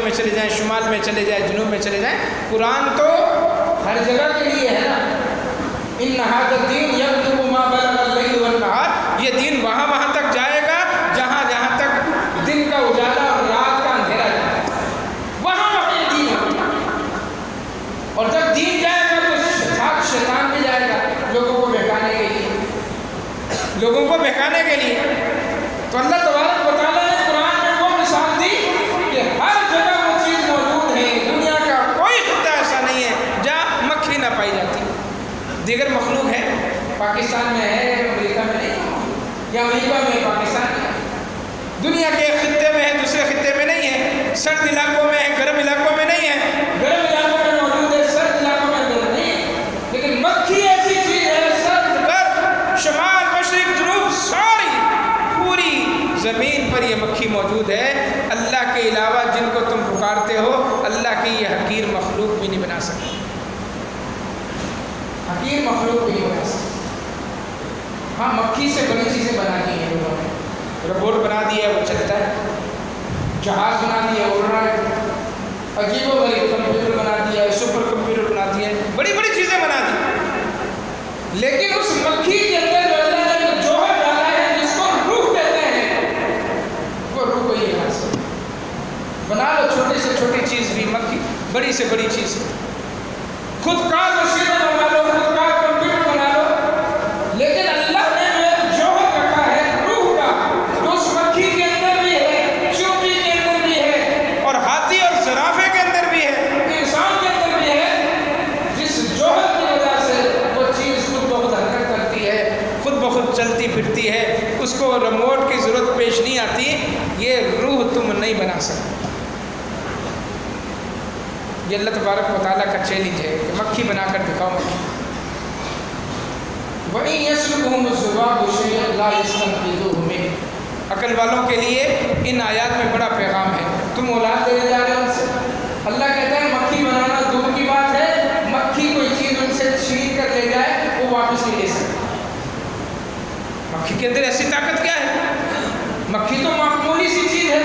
میں چلے جائیں، شمال میں چلے جائیں، جنوب میں چلے جائیں، قرآن تو ہر جگہ کے لیے ہے نا۔ ان ھذا الدین یبلغ ما بلغ اللیل والنہار، یہ دین وہاں وہاں تک جائے گا جہاں جہاں تک دن کا اجالا اور رات کا اندھیرا جائے گا، وہاں وہاں یہ دین ہوگا۔ اور جب دین جائے گا تو ساتھ شیطان بھی جائے گا لوگوں کو بہکانے کے لیے، لوگوں کو بہکانے کے لیے۔ تو اللہ تبارک و تعالیٰ نے قرآن میں وہ مثال دی کہ ہر جگہ وہ چیز موجود ہے، دنیا کا کوئی خطہ ایسا نہیں ہے جہاں مکھی نہ پائی جاتی۔ دیگر مخلوق ہے، پاکستان میں ہے، امریکہ میں نہیں، یا امریکہ میں پاکستان میں، دنیا کے ایک خطے میں ہے دوسرے خطے میں نہیں ہے، سرد علاقوں میں ہے گرم علاقوں میں نہیں ہے، گرم علاقوں میں موجود ہے سرد علاقوں میں نہیں ہے، لیکن مکھی ایسی چیز ہے سرد گرم شمال مشرق جنوب ساری پوری زمین پر یہ مکھی موجود ہے۔ اللہ کے علاوہ جن کو تم پکارتے ہو اللہ کی یہ حقیر مخلوق بھی نہیں بنا سکتے، حقیر مخلوق بھی نہیں بنا سکتے۔ ہاں مکھی سے بڑی چیزیں بنا دی ہیں لوگوں نے، روبوٹ بنا دیا ہے وہ چلتا ہے، جہاز بنا دیا اڑ رہا ہے، عجیب و غریب کمپیوٹر بنا دیا ہے، سپر کمپیوٹر بنا دیا ہے، بڑی بڑی چیزیں بنا دی، لیکن اس مکھی کے اندر جو اللہ نے جو جوہر ڈالا ہے جس کو روح کہتے ہیں، وہ روح کو یہ بنا سکتے۔ بنا لو چھوٹی سے چھوٹی چیز بھی مکھی، بڑی سے بڑی چیز، خود کار مشینیں بنا لو، خود کار کمپیوٹر بنا لو، لیکن اللہ نے جو ایک جوہر رکھا ہے روح کا، جو اس مکھی کے اندر بھی ہے، چیونٹی کے اندر بھی ہے، اور ہاتھی اور زرافے کے اندر بھی ہے، انسان کے اندر بھی ہے، جس جوہر کی وجہ سے وہ چیز خود بخود حرکت کرتی ہے، خود بخود چلتی پھرتی ہے، اس کو ریموٹ کی ضرورت پیش نہیں آتی، یہ روح تم نہیں بنا سکتے۔ یہ اللہ تبارک و تعالیٰ کا چیلنج ہے کہ مکھی بنا کر دکھاؤ مکھی۔ وَإِن يَسْلُبْهُمُ الذُّبَابُ شَيْئًا لَا يَسْتَنقِذُوهُ مِنْهُ، عقل والوں کے لیے ان آیات میں بڑا پیغام ہے۔ تم اولاد دینے جا رہے ہو ان سے، اللہ کہتا ہے مکھی بنانا دور کی بات ہے، مکھی کوئی چیز ان سے چھین کر لے جائے وہ واپس نہیں لے سکتی۔ مکھی کے اندر ایسی طاقت کیا ہے؟ مکھی تو معمولی سی چیز ہے،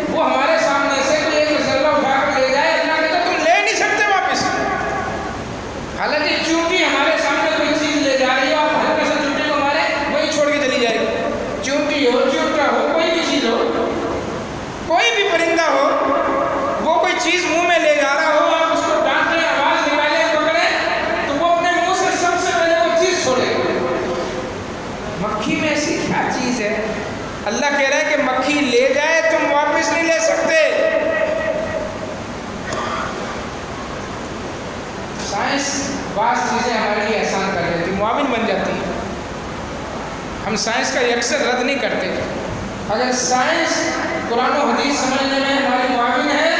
وہ ہمارے سامنے سے کوئی ایک ذرہ اٹھا کر لے جائے، اللہ کہتا ہے تم لے نہیں سکتے واپس۔ حالانکہ چونٹی ہمارے سامنے کوئی چیز لے جا رہی ہے، آپ ہلکے سے چونٹی کو مارے وہی چھوڑ کے چلی جائے گی، چونٹی ہو چونٹا ہو کوئی بھی چیز ہو، کوئی بھی پرندہ ہو، وہ کوئی چیز منہ میں لے جا رہا ہو، آپ اس کو ڈانٹیں، آواز نکالیں، پکڑیں تو وہ اپنے منہ سے سب سے پہلے وہ چیز چھوڑے۔ مکھی میں ایسی کیا چیز ہے؟ اللہ کہہ رہا ہے کہ مکھی لے جائے تم واپس نہیں لے سکتے۔ سائنس بعض چیزیں ہمارے لیے آسان کر دیتی، معاون بن جاتی ہے، ہم سائنس کا اکثر رد نہیں کرتے۔ اگر سائنس قرآن و حدیث سمجھنے میں ہماری معاون ہے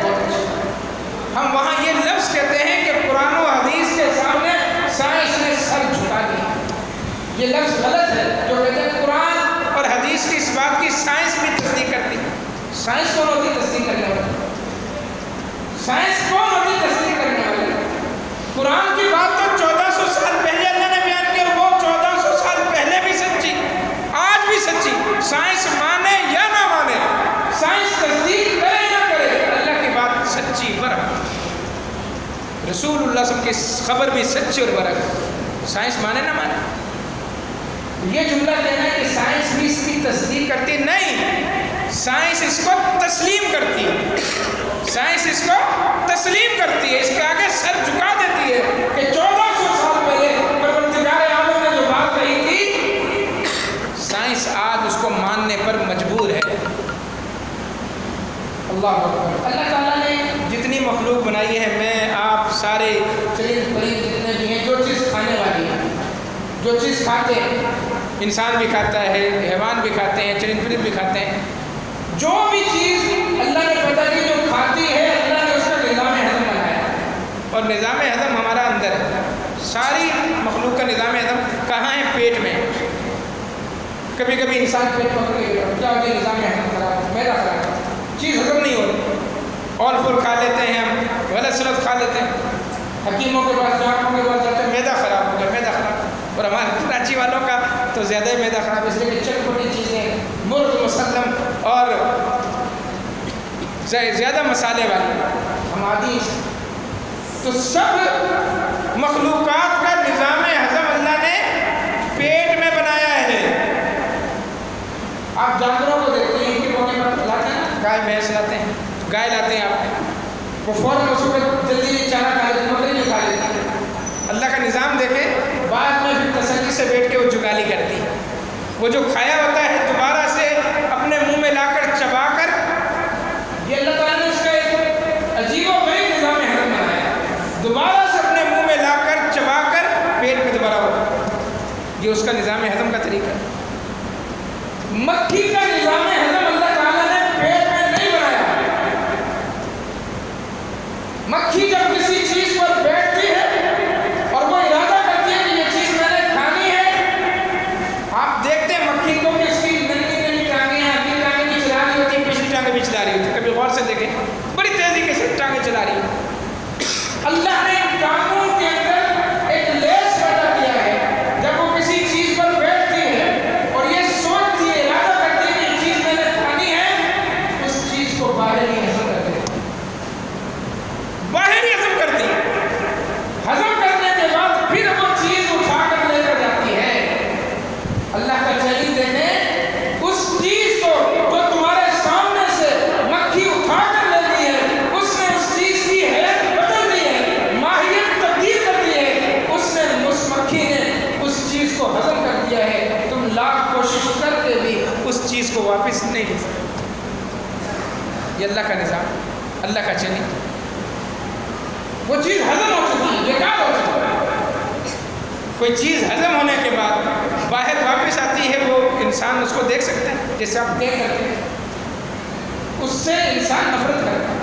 بہت اچھا۔ ہم وہاں یہ لفظ کہتے ہیں کہ قرآن و حدیث کے سامنے سائنس نے سر جھکا دیا، یہ لفظ غلط ہے۔ جو کہتے ہیں قرآن اور حدیث کی اس بات کی سائنس بھی تصدیق کرتی ہے۔ سائنس کون ہوتی تصدیق کرنے والی؟ سائنس کون ہوتی تصدیق کرنے والی؟ قرآن کی بات تو 1400 سال پہلے اللہ نے بیان کی، اور وہ 1400 سال پہلے بھی سچی، آج بھی سچی۔ سائنس مانے یا نہ مانے، سائنس تصدیق کرے نہ کرے، اللہ کی بات سچی برحق، رسول اللہ صلی اللہ علیہ وسلم کی خبر بھی سچی اور برحق، سائنس مانے نہ مانے۔ یہ جملہ کہنا ہے کہ سائنس بھی اس کی تصدیق کرتی، نہیں، سائنس اس کو تسلیم کرتی ہے، سائنس اس کو تسلیم کرتی ہے، اس کے آگے سر جھکا دیتی ہے کہ 1400 سال پہلے پروردگار عالم نے جو بات کہی تھی، سائنس آج اس کو ماننے پر مجبور ہے۔ اللہ اکبر۔ اللہ تعالیٰ نے جتنی مخلوق بنائی ہے، میں آپ سارے چرند پرند جتنے بھی ہیں، جو چیز کھانے والی ہے، جو چیز کھاتے ہیں، انسان بھی کھاتا ہے، حیوان بھی کھاتے ہیں، چرند پرند بھی کھاتے ہیں، جو بھی چیز اللہ نے پیدا کی جو کھاتی ہے، اللہ نے اس کا نظام ہضم بنایا ہے، اور نظام ہضم ہمارا اندر ہے۔ ساری مخلوق کا نظام ہضم کہاں ہے؟ پیٹ میں۔ کبھی کبھی انسان پیٹ پکڑ کے کیا ہوتا ہے؟ نظام ہضم خراب، معدہ خراب، چیز ہضم نہیں ہوتی، اور پھر کھا لیتے ہیں، ہم غلط سلط کھا لیتے ہیں، حکیموں کے پاس ڈاکٹروں کے پاس جاتے ہیں، معدہ خراب ہو گیا، معدہ خراب، اور ہمارے کراچی والوں کا تو زیادہ ہی معدہ خراب، اس لیے کہ چٹ پٹی چیزیں، مرغ مسلم اور زیادہ مسالے والی، ہم عادی ہیں۔ تو سب مخلوقات کا نظام ہضم اللہ نے پیٹ میں بنایا ہے۔ آپ جانوروں کو دیکھتے ہیں، ان کے موقع پر لاتے ہیں نا، گائے بھینس لاتے ہیں، گائے لاتے ہیں آپ، وہ فوراً اس کو جلدی نہیں چارہ کھا لیتے، بکری نہیں کھا لیتی۔ اللہ کا نظام دیکھے، بعد میں پھر تسلی سے بیٹھ کے وہ جگالی کرتی ہے، وہ جو کھایا ہوتا ہے دوبارہ سے اپنے منہ میں لا کر چبا کر، یہ اللہ تعالیٰ نے اس کا ایک عجیب و غریب نظام ہضم بنایا، دوبارہ سے اپنے منہ میں لا کر چبا کر پیٹ میں دوبارہ ہو، یہ اس کا نظام ہضم کا طریقہ ہے۔ مکھی کا نظام ہضم اللہ تعالیٰ نے پیٹ میں نہیں بنایا۔ مکھی جب کسی چیز پر بیٹھتی ہے اور وہ ارادہ کرتی ہے کہ یہ چیز میں نے کھانی ہے، آپ دیکھتے ہیں مکھی کو کہ اس کی ننھی ننھی ٹانگیں ہیں، اگلی ٹانگیں بھی چلا رہی ہوتی ہیں، پچھلی ٹانگیں بھی چلا رہی ہوتی ہیں، کبھی غور سے دیکھیں، بڑی تیزی کے ساتھ ٹانگیں چلا رہی ہیں۔ اللہ نے ٹانگوں کے اندر ایک لیس پیدا کیا ہے، جب وہ کسی چیز پر بیٹھتی ہے اور یہ سوچتی ہے، ارادہ کرتی ہے کہ یہ چیز میں نے کھانی ہے، اس چیز کو باہر ہی ہضم کرتی ہے، باہر ہی ہضم کرتی ہے۔ ہضم کرنے کے بعد پھر وہ چیز اٹھا کر لے کر جاتی ہے۔ اللہ کا چیلنج دیکھیں، اس چیز کو جو تمہارے سامنے سے مکھی اٹھا کر لے گئی ہے، اس نے اس چیز کی حیت بدل دی ہے، ماہیت تبدیل کر دی ہے، اس نے اس مکھی نے اس چیز کو ہضم کر دیا ہے، تم لاکھ کوشش کر کے بھی اس چیز کو واپس نہیں لے سکتے۔ یہ اللہ کا نظام، اللہ کا چیلنج، وہ چیز ہضم ہو چکی ہے، بیکار ہو چکی ہے۔ کوئی چیز ہضم ہونے کے بعد باہر واپس آتی ہے، وہ انسان اس کو دیکھ سکتا ہے، جیسے آپ دیکھ کرتے ہیں، اس سے انسان نفرت کرتا ہے۔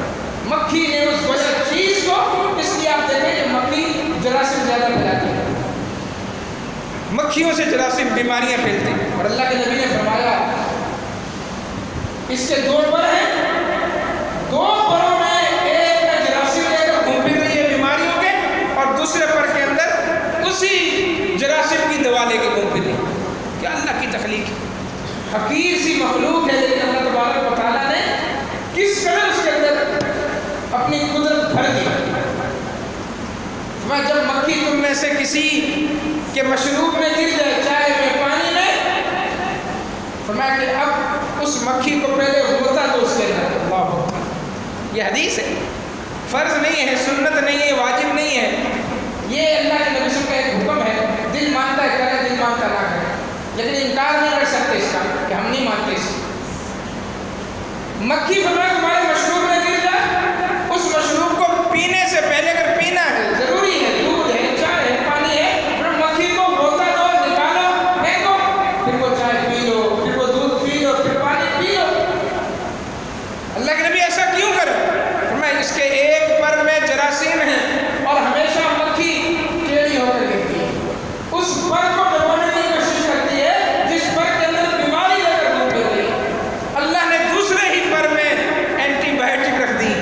مکھی نے اس بڑے چیز کو، اس لیے آپ دیکھیں کہ مکھی جراثیم زیادہ پھیلاتی ہے، مکھیوں سے جراثیم بیماریاں پھیلتی ہیں، اور اللہ کے نبی نے فرمایا اس کے دو پر ہیں، دو پروں میں ایک میں جراثیم لے کر گھوم پھر رہی ہے بیماریوں کے، اور دوسرے پر کے اندر اسی جراثیم کی دوا لے کے گھوم پھر رہی ہے۔ کیا اللہ کی تخلیق ہے، حقیر سی مخلوق ہے، لیکن اللہ تبارک و تعالیٰ نے کس قدر اس کے اندر اپنی قدرت بھر دی۔ میں جب مکھی تم میں سے کسی کے مشروب میں گر جائے، چائے میں، پانی میں، فرمایا کہ اب اس مکھی کو پہلے غوطہ دو اس کے اندر۔ اللہ اکبر، یہ حدیث ہے، فرض نہیں ہے، سنت نہیں ہے، واجب نہیں ہے، یہ اللہ کے نبی کا ایک حکم ہے، دل مانتا ہے کرے، دل مانتا نہ کرے، لیکن انکار نہیں کر سکتے اس کا کہ ہم نہیں مانتے اس کو۔ مکھی فرمایا تمہارے مشروب میں گر جائے، اس مشروب کو پینے سے پہلے اگر پینا ہے، ضروری ہے، دودھ ہے، چائے ہے، پانی ہے، پھر مکھی کو غوطہ دو، نکالو، پھینکو، پھر وہ چائے پی لو، پھر وہ دودھ پی لو، پھر پانی پی لو۔ اللہ کے نبی ایسا کیوں کرے؟ فرمایا اس کے ایک پر میں جراثیم ہیں اور ہمیشہ مکھی ٹیڑھی ہو کر گرتی ہے، اس پر کو دبانے کی کوشش کرتی ہے جس پر کے اندر بیماری لے کر گھوم پھر رہی ہے۔ اللہ نے دوسرے ہی پر میں اینٹی بائیوٹک رکھ دی،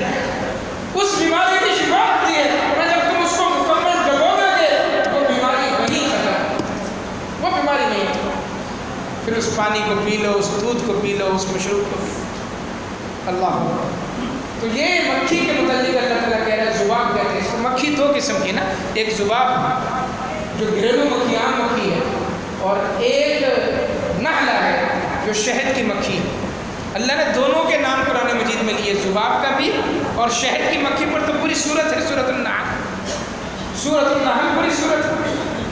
اس بیماری کی شفا دی ہے، اور جب تم اس کو مکمل دبو گے وہ بیماری وہیں ختم، وہ بیماری نہیں ہے۔ پھر اس پانی کو پی لو، اس دودھ کو پی لو، اس مشروب کو پی لو۔ اللہ، تو یہ مکھی کے متعلق اللہ تعالیٰ کہہ رہا ہے، ذباب کہتے ہیں اس کو۔ مکھی دو قسم کی نا، ایک ذباب جو گھریلو مکھی، عام مکھی ہے، اور ایک نحلہ ہے جو شہد کی مکھی ہے۔ اللہ نے دونوں کے نام قرآن مجید میں لیے، ذباب کا بھی اور شہد کی مکھی پر تو پوری سورت ہے، سورۃ النحل، سورۃ النحل پوری سورت ہے،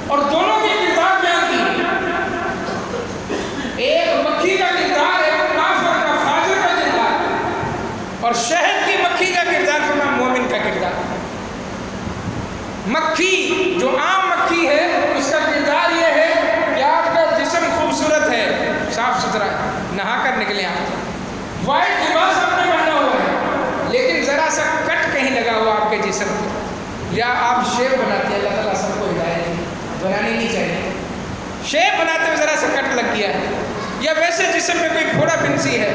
اور دونوں کی کردار بیان کی۔ ایک مکھی کا کردار ہے کافر کا، فاجر کا کردار، اور شہد کی مکھی کا کردار فرمایا مومن کا کردار۔ مکھی جو عام مکھی ہے اس کا کردار یہ ہے کہ آپ کا جسم خوبصورت ہے، صاف ستھرا ہے، نہا کر نکلے آپ، وائٹ لباس آپ نے پہنا ہوا ہے، لیکن ذرا سا کٹ کہیں لگا ہوا آپ کے جسم پر، یا آپ شیپ بناتے ہیں، اللہ تعالیٰ سب کو ہدایت دی، بنانی نہیں چاہیے، شیپ بناتے ہوئے ذرا سا کٹ لگ گیا ہے، یا ویسے جسم میں کوئی پھوڑا پھنسی ہے،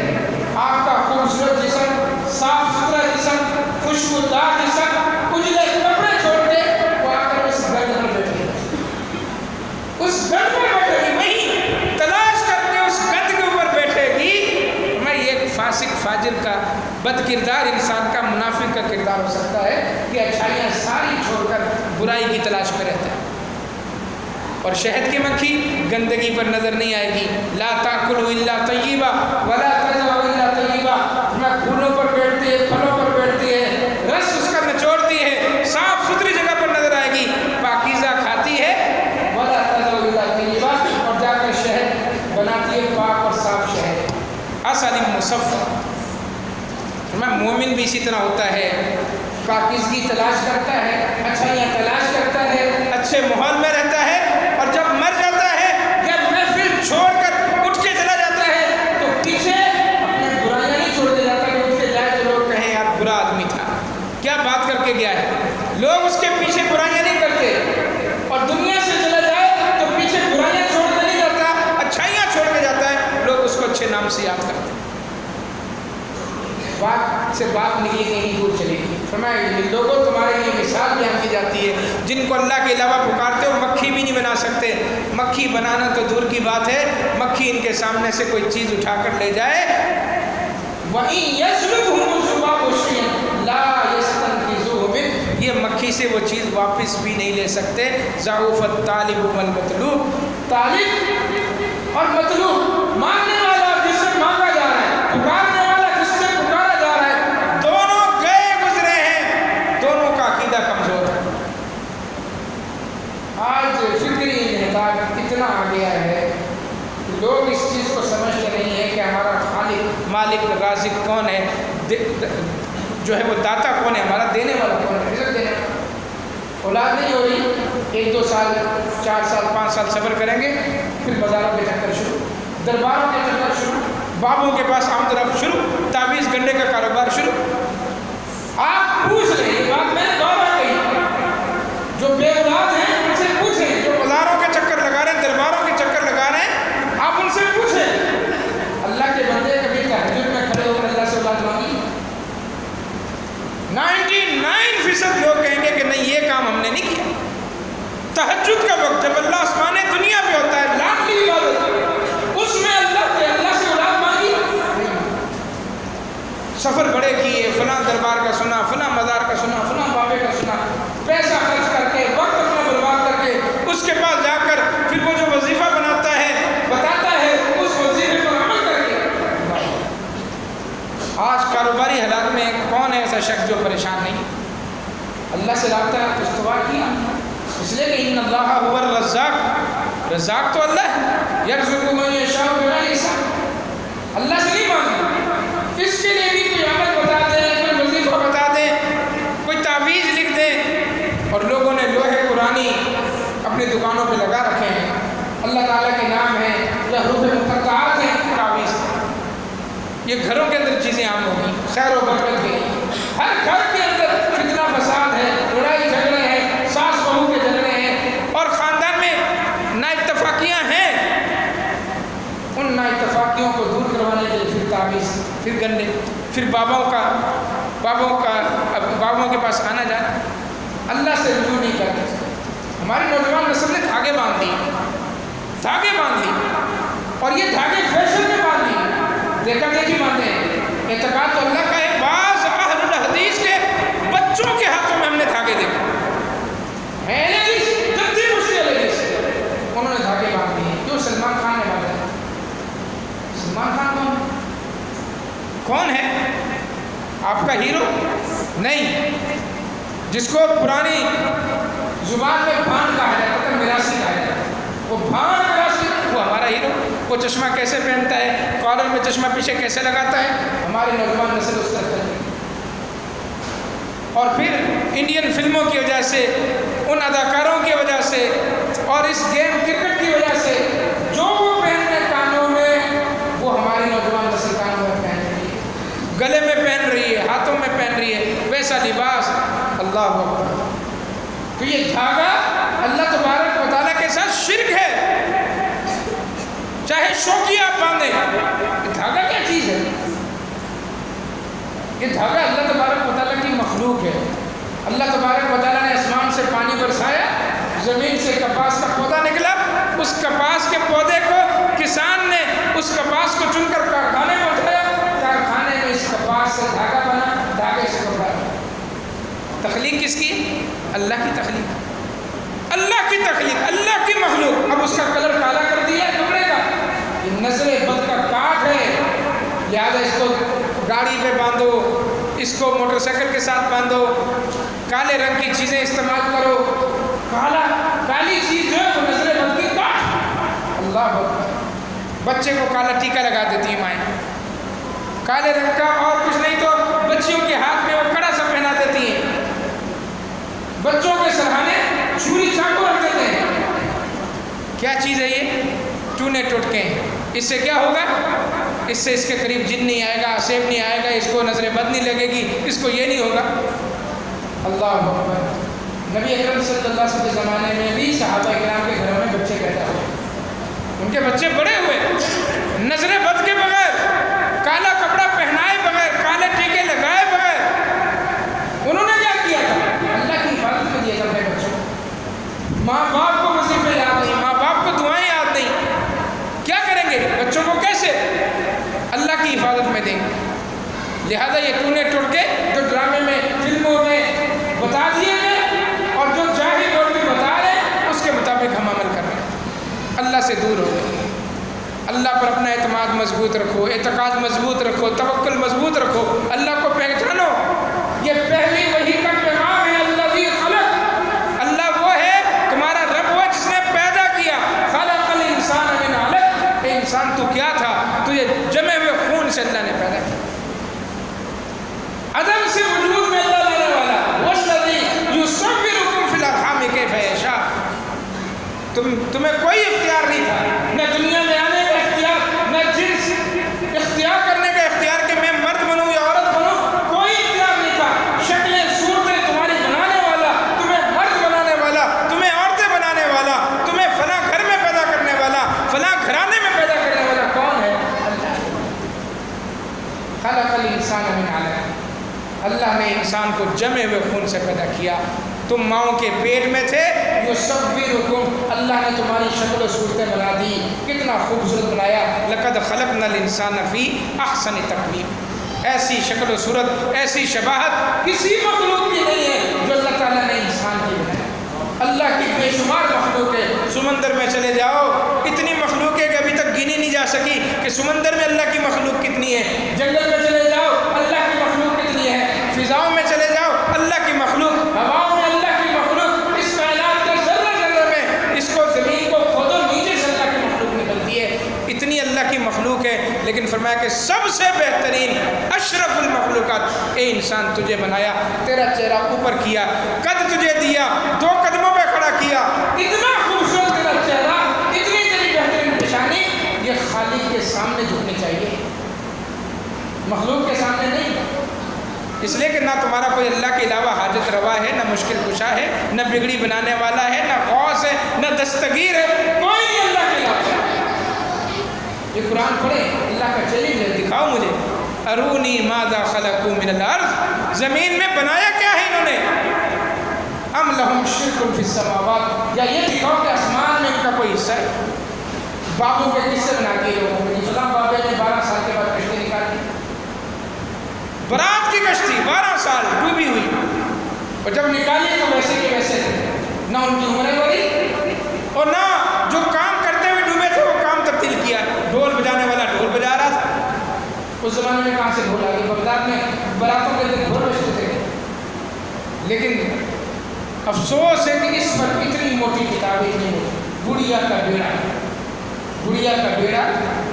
آپ کا خوبصورت جسم، صاف ستھرا جسم، خوشبودار جسم، اجلے کپڑے چھوڑ کے وہ آ کر اس گند پر بیٹھ گئی، اس گند پر بیٹھے گی، وہیں تلاش کر کے اس گند کے اوپر بیٹھے گی۔ میں یہ فاسق فاجر کا بد کردار انسان کا منافق کا کردار ہو سکتا ہے کہ اچھائیاں ساری چھوڑ کر برائی کی تلاش میں رہتا ہے. اور شہد کی مکھی گندگی پر نظر نہیں آئے گی. لا تاکلوا الا طیبا ولا تذروا الا طیبا. میں پھولوں پر بیٹھتی ہے، پھلوں پر بیٹھتی ہے، رس اس کا نچوڑتی ہے، صاف ستھری جگہ پر نظر آئے گی، پاکیزہ کھاتی ہے. ولا تذروا الا طیبا، اور جا کر شہد بناتی ہے پاک اور صاف شہد. عسل مصفا. میں مومن بھی اسی طرح ہوتا ہے، پاکیزگی تلاش کرتا ہے، اچھائیاں تلاش کرتا ہے، اچھے ماحول میں رہتا ہے، اور جب مر جاتا ہے، جب محفل چھوڑ کر اٹھ کے چلا جاتا ہے تو پیچھے اپنے برائیاں نہیں چھوڑ دے جاتا کہ اٹھ کے جائے تو لوگ کہیں یار برا آدمی تھا، کیا بات کر کے گیا ہے. لوگ اس کے پیچھے برائیاں نہیں کرتے، اور دنیا سے چلا جائے تو پیچھے برائیاں چھوڑ کے نہیں جاتا، اچھائیاں چھوڑ کے جاتا ہے. لوگ اس کو اچھے نام سے یاد کرتے ہیں. بات سے بات نکلی کہیں دور چلی گئی. فرمایا لوگوں تمہارے لیے مثال بیان کی جاتی ہے، جن کو اللہ کے علاوہ پکارتے ہو مکھی بھی نہیں بنا سکتے. مکھی بنانا تو دور کی بات ہے، مکھی ان کے سامنے سے کوئی چیز اٹھا کر لے جائے. وَإِن يَسْلُبْهُمُ الذُّبَابُ شَيْئًا لَا يَسْتَنقِذُوهُ مِنْهُ. یہ مکھی سے وہ چیز واپس بھی نہیں لے سکتے. ضعف الطالب والمطلوب. طالب اور مطلوب، مانگنے والا جس سے مانگا جا رہا ہے، پکارنے والا جس سے پکارا جا رہا ہے، دونوں گئے گزرے ہیں، دونوں کا عقیدہ کمزور ہے. آج فکری انحطاط اتنا آ گیا ہے کہ لوگ اس چیز کو سمجھتے نہیں ہیں کہ ہمارا خالق مالک رازق کون ہے، جو ہے وہ داتا کون ہے، ہمارا دینے والا کون ہے، رزق دینے والا. اولاد نہیں ہو رہی، 1-2 سال 4 سال 5 سال صبر کریں گے، پھر بازاروں کے چکر شروع، درباروں کے چکر شروع، بابوں کے پاس آمد رفت شروع، تعویذ گنڈے کا کاروبار شروع. آپ پوچھ لیں، یہ بات میں نے دعویٰ کہی، جو بے اولاد ہیں ان سے پوچھیں، جو بازاروں کے چکر لگا رہے ہیں، درباروں کے چکر لگا رہے ہیں، آپ ان سے پوچھیں اللہ کے بندے کبھی تہجد میں کھڑے ہو کر اللہ سے اولاد مانگی؟ 99% لوگ کہیں گے کہ نہیں، یہ کام ہم نے نہیں کیا. تہجد کا وقت جب اللہ آسمان دنیا پہ ہوتا ہے، لاکھ کی عبادت، اس میں اللہ سے اولاد مانگی. سفر بڑے کیے، فلاں دربار کا سنا، فلاں مزار کا سنا، فلاں بابے کا سنا، پیسہ خرچ کر کے، وقت اپنا برباد کر کے، اس کے پاس جا کر پھر وہ جو وظیفہ بناتا ہے، بتاتا ہے، اس وظیفے پر عمل کر کے. آج کاروباری حالات میں کون ہے ایسا شخص جو پریشان نہیں؟ اللہ سے رابطہ استوار کیا، اس لیے کہ ان اللہ هو الرزاق. رزاق تو اللہ ہے، یرزق من یشاء بغیر حساب. اللہ سے نہیں مانگنا، اس کے لیے بھی کوئی عمل بتا دیں، کوئی وظیفہ بتا دیں، کوئی تعویذ لکھ دیں. اور لوگوں نے لوہے قرآنی اپنی دکانوں پہ لگا رکھے ہیں، اللہ تعالیٰ کے نام ہیں یا حروف مقطعات ہیں، تعویذ. یہ گھروں کے اندر چیزیں عام ہو گئی، خیر و برکت کے لیے. ہر گھر کے اندر فتنہ فساد ہے، لڑائی جھگڑے ہیں، ساس بہو کے جھگڑے ہیں، اور خاندان میں نا اتفاقیاں ہیں. ان نا اتفاقیوں کو دور کروانے کے لیے پھر تعویذ، پھر گنڈے، پھر بابوں کے پاس آنا جانا. اللہ سے رجوع نہیں کرتے. ہماری نوجوان نسل نے دھاگے باندھ دی، اور یہ دھاگے فیشن میں باندھ دی، دیکھا دیکھی باندھے ہیں. اعتقاد تو اللہ کا ہے. بعض اہل الحدیث کے بچوں کے ہاتھوں میں ہم نے دھاگے دیکھے، انہوں نے دھاگے باندھ دیے. کیوں؟ سلمان خان نے باندھا. سلمان خان کون ہے؟ آپ کا ہیرو نہیں، جس کو پرانی زبان میں بھان کہا جاتا تھا، میراثی کہا جاتا تھا. وہ بھان میراثی، وہ ہمارا ہیرو. وہ چشمہ کیسے پہنتا ہے، کالر میں چشمہ پیچھے کیسے لگاتا ہے، ہماری نوجوان نسل اس طرح کرتی ہے. اور پھر انڈین فلموں کی وجہ سے، ان اداکاروں کی وجہ سے، اور اس گیم کرکٹ کی وجہ سے جو وہ پہن رہے کانوں میں، وہ ہماری نوجوان نسل کانوں میں پہن رہی ہے، گلے میں پہن رہی ہے، ہاتھوں میں پہن رہی ہے، ویسا لباس. اللہ اکبر. تو یہ دھاگا اللہ تبارک و تعالیٰ کے ساتھ شرک ہے. چاہے شوقی آپ باندھیں، یہ دھاگا کیا چیز ہے؟ یہ دھاگا اللہ تبارک و تعالیٰ کی مخلوق ہے. اللہ تبارک و تعالیٰ نے آسمان سے پانی برسایا، زمین سے کپاس کا پودا نکلا، اس کپاس کے پودے کو کسان نے اس کپاس کو چن کر کارخانے میں اٹھایا، کارخانے میں اس اس کپاس سے دھاگا بنا، دھاگے سے کپڑا بنا۔ تخلیق کس کی؟ اللہ کی تخلیق، اللہ کی تخلیق، اللہ کی مخلوق۔ اب اس کا کلر کالا کر دیا کپڑے کا، یہ نظر بد کا کاٹ ہے، لہٰذا اس کو گاڑی پہ باندھو، اس کو موٹر سائیکل کے ساتھ باندھو، کالے رنگ کی چیزیں استعمال کرو۔ کالی چیز جو ہے وہ نظر بد کی کاٹ۔ اللہ اکبر۔ بچے کو کالا ٹیکا لگا دیتی ہیں مائیں، کالے رنگ کا، اور کچھ نہیں تو بچیوں کے ہاتھ میں وہ کڑا سا پہنا دیتی ہیں، بچوں کے سرہانے چھری چاقو رکھ دیتے ہیں۔ کیا چیز ہے یہ؟ ٹونے ٹوٹکے ہیں۔ اس سے کیا ہوگا؟ اس سے اس کے قریب جن نہیں آئے گا، سیب نہیں آئے گا، اس کو نظر بد نہیں لگے گی، اس کو یہ نہیں ہوگا۔ اللہ اکبر۔ نبی اکرم صلی اللہ علیہ وسلم کے زمانے میں بھی صحابہ اکرام کے گھروں میں بچے پیدا ہوئے، ان کے بچے بڑے ہوئے نظر بد کے بغیر، کالا کپڑا پہنائے بغیر، کالے ٹیکے لگائے بغیر۔ انہوں نے کیا کیا تھا؟ اللہ کی حفاظت میں دیا تھا اپنے بچوں کو۔ ماں باپ کو وظیفے یاد نہیں، ماں باپ کو دعائیں یاد نہیں، کیا کریں گے بچوں کو؟ کیسے اللہ کی حفاظت میں دیں گے؟ لہذا یہ ٹونے ٹوٹکے جو ڈرامے میں، فلموں میں بتا دیے گئے اور جو جاہل لوگ بھی بتا رہے ہیں، اس کے مطابق ہم عمل کر رہے ہیں، اللہ سے دور ہو گئے۔ اللہ پر اپنا اعتماد مضبوط رکھو، اعتقاد مضبوط رکھو، توکل مضبوط رکھو، اللہ کو پہچانو۔ یہ پہلی وحی کا پیغام ہے، الذی خلق، اللہ وہ ہے تمہارا رب، وہ جس نے پیدا کیا۔ خلق الانسان من علق، اے انسان تو کیا تھا؟ تجھے جمے ہوئے خون سے اللہ نے پیدا کیا، عدم سے وجود میں اللہ لانے والا۔ والذی یصورکم فی الارحام کیف یشاء، تمہیں کوئی اختیار نہیں تھا، نہ دنیا میں آنے کا اختیار، نہ جنس اختیار کرنے کا اختیار کہ میں مرد بنوں یا عورت بنوں، کوئی اختیار نہیں تھا۔ شکلیں صورتیں تمہاری بنانے والا، تمہیں مرد بنانے والا، تمہیں عورتیں بنانے والا، تمہیں فلاں گھر میں پیدا کرنے والا، فلاں گھرانے میں پیدا کرنے والا کون ہے؟ اللہ۔ خلق الانسان من علق، اللہ نے انسان کو جمے ہوئے خون سے پیدا کیا۔ تم ماؤں کے پیٹ میں تھے، یصورکم، اللہ نے تمہاری شکل و صورتیں بنا دی، کتنا خوبصورت بنایا۔ لقد خلقنا الانسان فی احسن تقویم، ایسی شکل و صورت، ایسی شباہت کسی مخلوق کی نہیں ہے جو اللہ تعالیٰ نے انسان کی بنایا۔ اللہ کی بے شمار مخلوق ہے، سمندر میں چلے جاؤ، اتنی مخلوق ہے کہ ابھی تک گنی نہیں جا سکی کہ سمندر میں اللہ کی مخلوق کتنی ہے۔ جنگل میں چلے جاؤ، اللہ کی مخلوق کتنی ہے۔ فضاؤں میں چلے جاؤ، اللہ کی مخلوق، ہواؤں میں اللہ کی مخلوق، اس کائنات کے ذرہ ذرہ میں، اس کو زمین کو کھودو، نیچے سے اللہ کی مخلوق نکلتی ہے، اتنی اللہ کی مخلوق ہے۔ لیکن فرمایا کہ سب سے بہترین اشرف المخلوقات، اے انسان تجھے بنایا، تیرا چہرہ اوپر کیا، قد تجھے دیا، 2 قدموں پہ کھڑا کیا، اتنا خوبصورت تیرا چہرہ، اتنی تیری بہترین نشانی، یہ خالق کے سامنے جھکنی چاہیے، مخلوق کے سامنے نہیں۔ اس لیے کہ نہ تمہارا کوئی اللہ کے علاوہ حاجت روا ہے، نہ مشکل کشا ہے، نہ بگڑی بنانے والا ہے، نہ غوث ہے، نہ دستگیر ہے، کوئی نہیں اللہ کے علاوہ۔ یہ قرآن پڑھیں، اللہ کا چیلنج ہے، دکھاؤ مجھے، ارونی ماذا خلقوا من الارض، زمین میں بنایا کیا ہے انہوں نے، ام لہم شرک فی السماوات، یا یہ دکھاؤ کہ آسمان میں ان کا کوئی حصہ ہے۔ بابوں کے قصے بنا کے لوگوں کو، فلاں بابے نے 12 سال کے بعد کشتی نکالی، برات کی کشتی 12 سال ڈوبی ہوئی، اور جب نکالی تو ویسے کے ویسے تھے، نہ ان کی عمریں بڑھی اور نہ جو کام کرتے ہوئے ڈوبے تھے وہ کام تبدیل کیا۔ ڈھول بجانے والا ڈھول بجا رہا تھا، اس زمانے میں کہاں سے ڈھول آ گئی؟ بغداد میں براتوں کے دن ڈھول بجتے تھے۔ لیکن افسوس ہے کہ اس پر اتنی موٹی کتاب، اتنی موٹی، گڑیا کا بیڑا، گڑیا کا بیڑا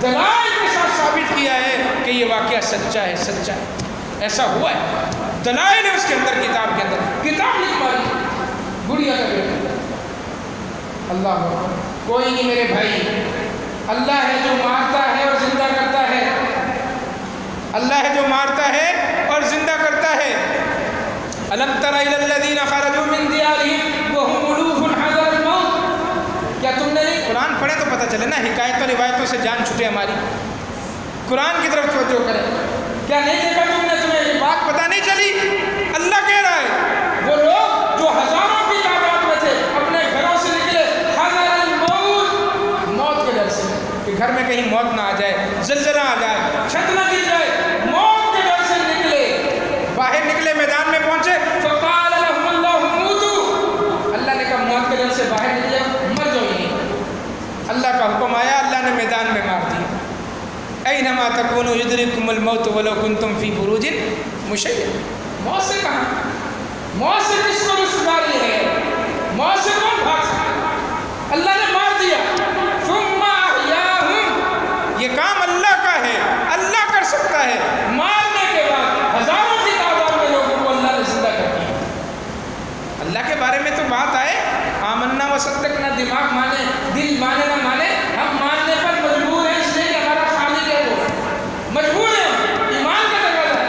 دلائل کے ساتھ ثابت کیا ہے کہ یہ واقعہ سچا ہے، سچا ہے، ایسا ہوا ہے، دلائل ہے اس کے اندر، کتاب کے اندر، کتاب لکھ ماری، گڑیا کا بیڑا۔ اللہ اکبر۔ کوئی نہیں میرے بھائی، اللہ ہے جو مارتا ہے اور زندہ کرتا ہے، اللہ ہے جو مارتا ہے اور زندہ کرتا ہے۔ الم تر الی الذین خرجوا من دیارہم وهم الوف حذر الموت، کیا تم نے نہیں قرآن پڑھے تو پتہ چلے نا، حکایتوں روایتوں سے جان چھوٹے ہماری، قرآن کی طرف توجہ کریں۔ کیا نہیں دیکھا تم نے، تمہیں یہ بات پتہ نہیں چلی؟ اللہ کہہ رہا ہے وہ لوگ جو ہزاروں کی تعداد میں تھے اپنے گھروں سے نکلے، حذر الموت، موت کے ڈر سے کہ گھر میں کہیں موت نہ آ جائے، زلزلہ آ جائے، چھت نہ گر جائے، موت کے ڈر اینما تکونوا یدرککم الموت ولو کنتم فی بروج مشیدہ۔ موت سے کہاں؟ موت سے کس کو رسواری ہے؟ موت سے کون بھاگ سکتا ہے؟ اللہ نے مار دیا۔ ثم احیاہم، یہ کام اللہ کا ہے، اللہ کر سکتا ہے۔ مارنے کے بعد ہزاروں کی تعداد میں لوگوں کو اللہ نے زندہ کر دیا۔ اللہ کے بارے میں تو بات آئے آمنا و صدقنا، دماغ مانے، دل مانے نہ مانے، ہم ماننے پر مجبور ہیں، اس لیے کہ ہمارا خالق ہے، وہ مجبور ہے، ایمان کا تقاضا ہے۔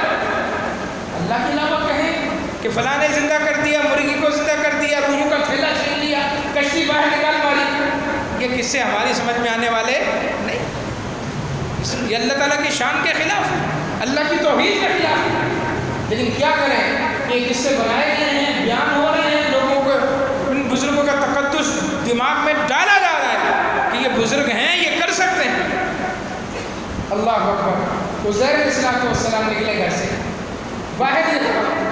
اللہ کے علاوہ کہیں کہ فلاں نے زندہ کر دیا، مرغی کو زندہ کر دیا، روحوں کا تھیلا چھین لیا، کشتی باہر نکال ماری، یہ قصے ہماری سمجھ میں آنے والے نہیں۔ یہ اللہ تعالیٰ کی شان کے خلاف ہے، اللہ کی توحید کے خلاف ہے۔ لیکن کیا کریں، یہ قصے بنائے گئے ہیں، بیان ہو رہے ہیں، لوگوں کو ان بزرگوں کا تقدس دماغ میں ڈالا جا رہا ہے کہ یہ بزرگ ہیں، یہ کر سکتے ہیں۔ اللہ اکبر۔ عزیر علیہ السلام نکلے گھر سے باہر،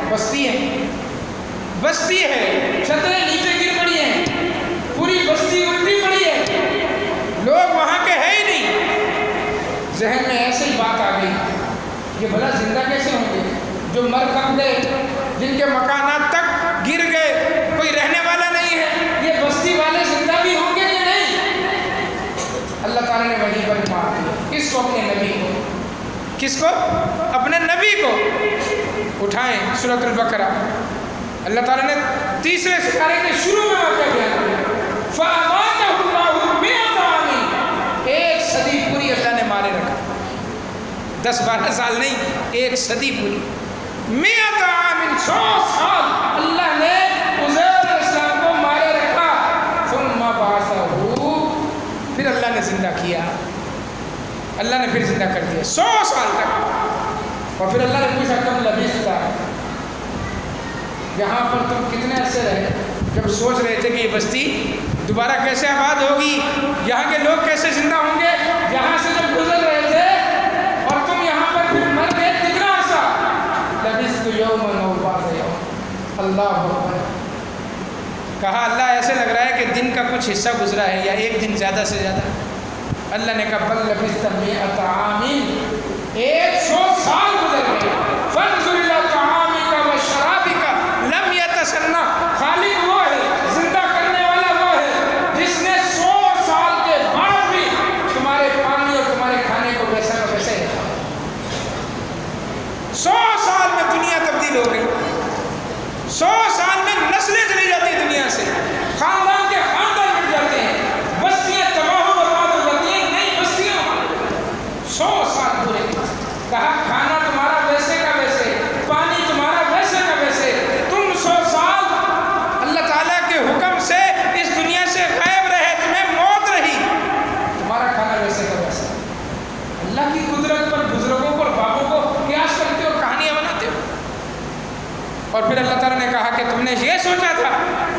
بستی ہے، بستی ہے، چھتریں نیچے گر پڑی ہیں، پوری بستی الٹی پڑی ہے، لوگ وہاں کے ہے ہی نہیں۔ ذہن میں ایسے ہی بات آ گئی، یہ بھلا زندہ کیسے ہوں گے جو مر کھپ گئے، جن کے مکانات تک گر گئے، کوئی رہنے والا نہیں ہے، یہ بستی والے زندہ بھی ہوں گے یا نہیں؟ اللہ تعالیٰ نے وحی پر مار دیا۔ کس کو؟ اپنے نبی کو۔ کس کو؟ اپنے نبی کو۔ اٹھائیں سورۃ البقرہ، اللہ تعالیٰ نے تیسرے سپارے کے شروع میں واقعہ بیان کیا، فَأَمَاتَهُ اللَّهُ مِئَةَ عَامٍ، ایک صدی پوری اللہ نے مارے رکھا، 10-12 سال نہیں، ایک صدی پوری، مئة عام، 100 سال اللہ نے عزیر علیہ السلام کو مارے رکھا۔ ثم بعثه، پھر اللہ نے زندہ کیا، اللہ نے پھر زندہ کر دیا 100 سال تک۔ اور پھر اللہ نے پوچھا کم لبثت، یہاں پر تم کتنے عرصے رہے؟ جب سوچ رہے تھے کہ یہ بستی دوبارہ کیسے آباد ہوگی، یہاں کے لوگ کیسے زندہ ہوں گے، یہاں سے جب گزر رہے تھے اور تم یہاں پر پھر مر گئے، کتنا عرصہ؟ لبثت یوما او بعض یوم۔ اللہ اکبر۔ کہا اللہ ایسے لگ رہا ہے کہ دن کا کچھ حصہ گزرا ہے یا ایک دن زیادہ سے زیادہ۔ اللہ نے کہا بل لبثت 100 عام، 100 سال گزر گئے۔ فانظر الی طعامک و شرابک لم یتسنہ، خالق وہ ہے، زندہ کرنے والا وہ ہے جس نے 100 سال کے بعد بھی تمہارے پانی اور تمہارے کھانے کو ویسا کا ویسے رکھا۔ 100 سال میں دنیا تبدیل ہو گئی، 100 سال میں نسلیں چلی جاتی ہیں دنیا سے، خاندان کے خاندان مٹ جاتے ہیں، بستیاں تباہ و برباد ہو جاتی ہیں، نئی بستیاں۔ 100 سال پورے، کہا کھانا تمہارا ویسے کا ویسے، پانی تمہارا ویسے کا ویسے، تم 100 سال اللہ تعالیٰ کے حکم سے اس دنیا سے غائب رہے، تمہیں موت رہی، تمہارا کھانا ویسے کا ویسے۔ اللہ کی قدرت پر بزرگوں پر بابوں کو قیاس کرتے ہو، کہانیاں بناتے ہو۔ اور پھر اللہ تعالیٰ نے کہا کہ تم نے یہ سوچا تھا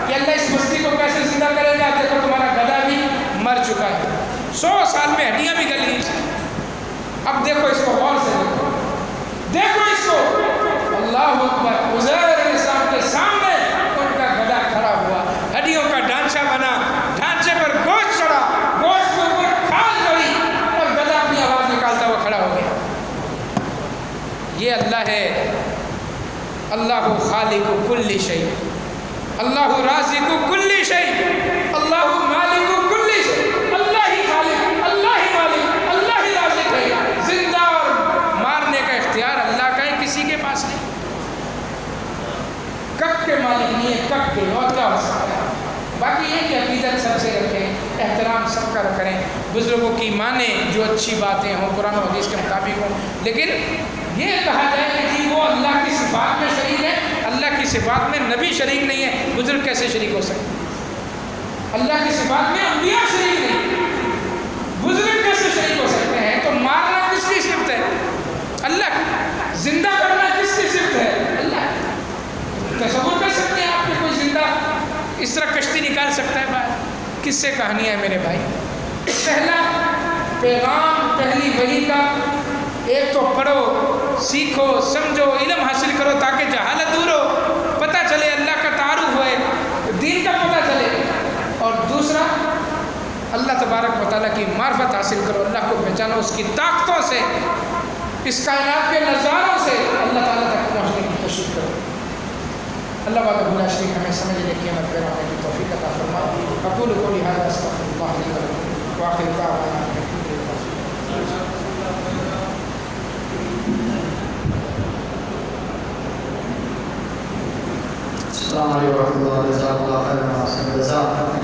کہ اللہ اس بستی کو کیسے زندہ کرے گا، دیکھو تمہارا گدھا بھی مر چکا ہے، 100 سال میں ہڈیاں بھی گل گئی، اب دیکھو اس کو غور سے دیکھو، دیکھو اس کو۔ اللہ اکبر۔ عزیر علیہ السلام کے سامنے ان کا گدھا کھڑا ہوا، ہڈیوں کا ڈھانچہ بنا، ڈھانچے پر گوشت چڑھا، گوشت کے اوپر کھال چڑھی، اور گدھا اپنی آواز نکالتا ہوا کھڑا ہو گیا۔ یہ اللہ ہے، اللہ خالق کل شیء، اللہ رازق کل شیء، اللہ مالک کل شیء، اللہ ہی خالق، اللہ ہی مالک، اللہ ہی رازق ہے، زندہ اور مارنے کا اختیار اللہ کا ہے، کسی کے پاس نہیں۔ کب کے مالک نہیں ہے، کب کے، اور کیا ہو سکتا ہے؟ باقی یہ کہ عقیدت سب سے رکھیں، احترام سب کا کریں، بزرگوں کی مانیں، جو اچھی باتیں ہوں قرآن و حدیث کے مطابق ہوں، لیکن یہ کہا جائے کہ جی وہ اللہ کی صفات میں شریک ہے، اللہ کی صفات میں نبی شریک نہیں ہے، بزرگ کیسے شریک ہو سکتے؟ اللہ کی صفات میں انبیاء شریک نہیں، بزرگ کیسے شریک ہو سکتے ہیں؟ تو مارنا کس کی صفت ہے؟ اللہ کی۔ زندہ کرنا کس کی صفت ہے؟ اللہ کی۔ تصور کر سکتے ہیں آپ کہ کوئی زندہ اس طرح کشتی نکال سکتا ہے باہر؟ کس سے کہانی ہے میرے بھائی؟ پہلا پیغام، پہلی وحی کا، ایک تو پڑھو، سیکھو، سمجھو، علم حاصل کرو تاکہ جہالت دور ہو، پتہ چلے اللہ کا تعارف ہوئے، دین کا پتہ چلے۔ اور دوسرا اللہ تبارک و تعالیٰ کی معرفت حاصل کرو، اللہ کو پہچانو، اس کی طاقتوں سے، اس کائنات کے نظاروں سے اللہ تعالیٰ تک پہنچنے کی کوشش کرو۔ اللہ وحدہ لا شریک ہمیں سمجھنے کی عمل پیرا ہونے کی توفیق عطا فرمائے۔ اقول قولی ھذا استغفر اللہ لی ولکم وآخر دعوانا ان الحمد للہ۔ السلام علیکم ورحمۃ اللہ، جزاک اللہ خیر،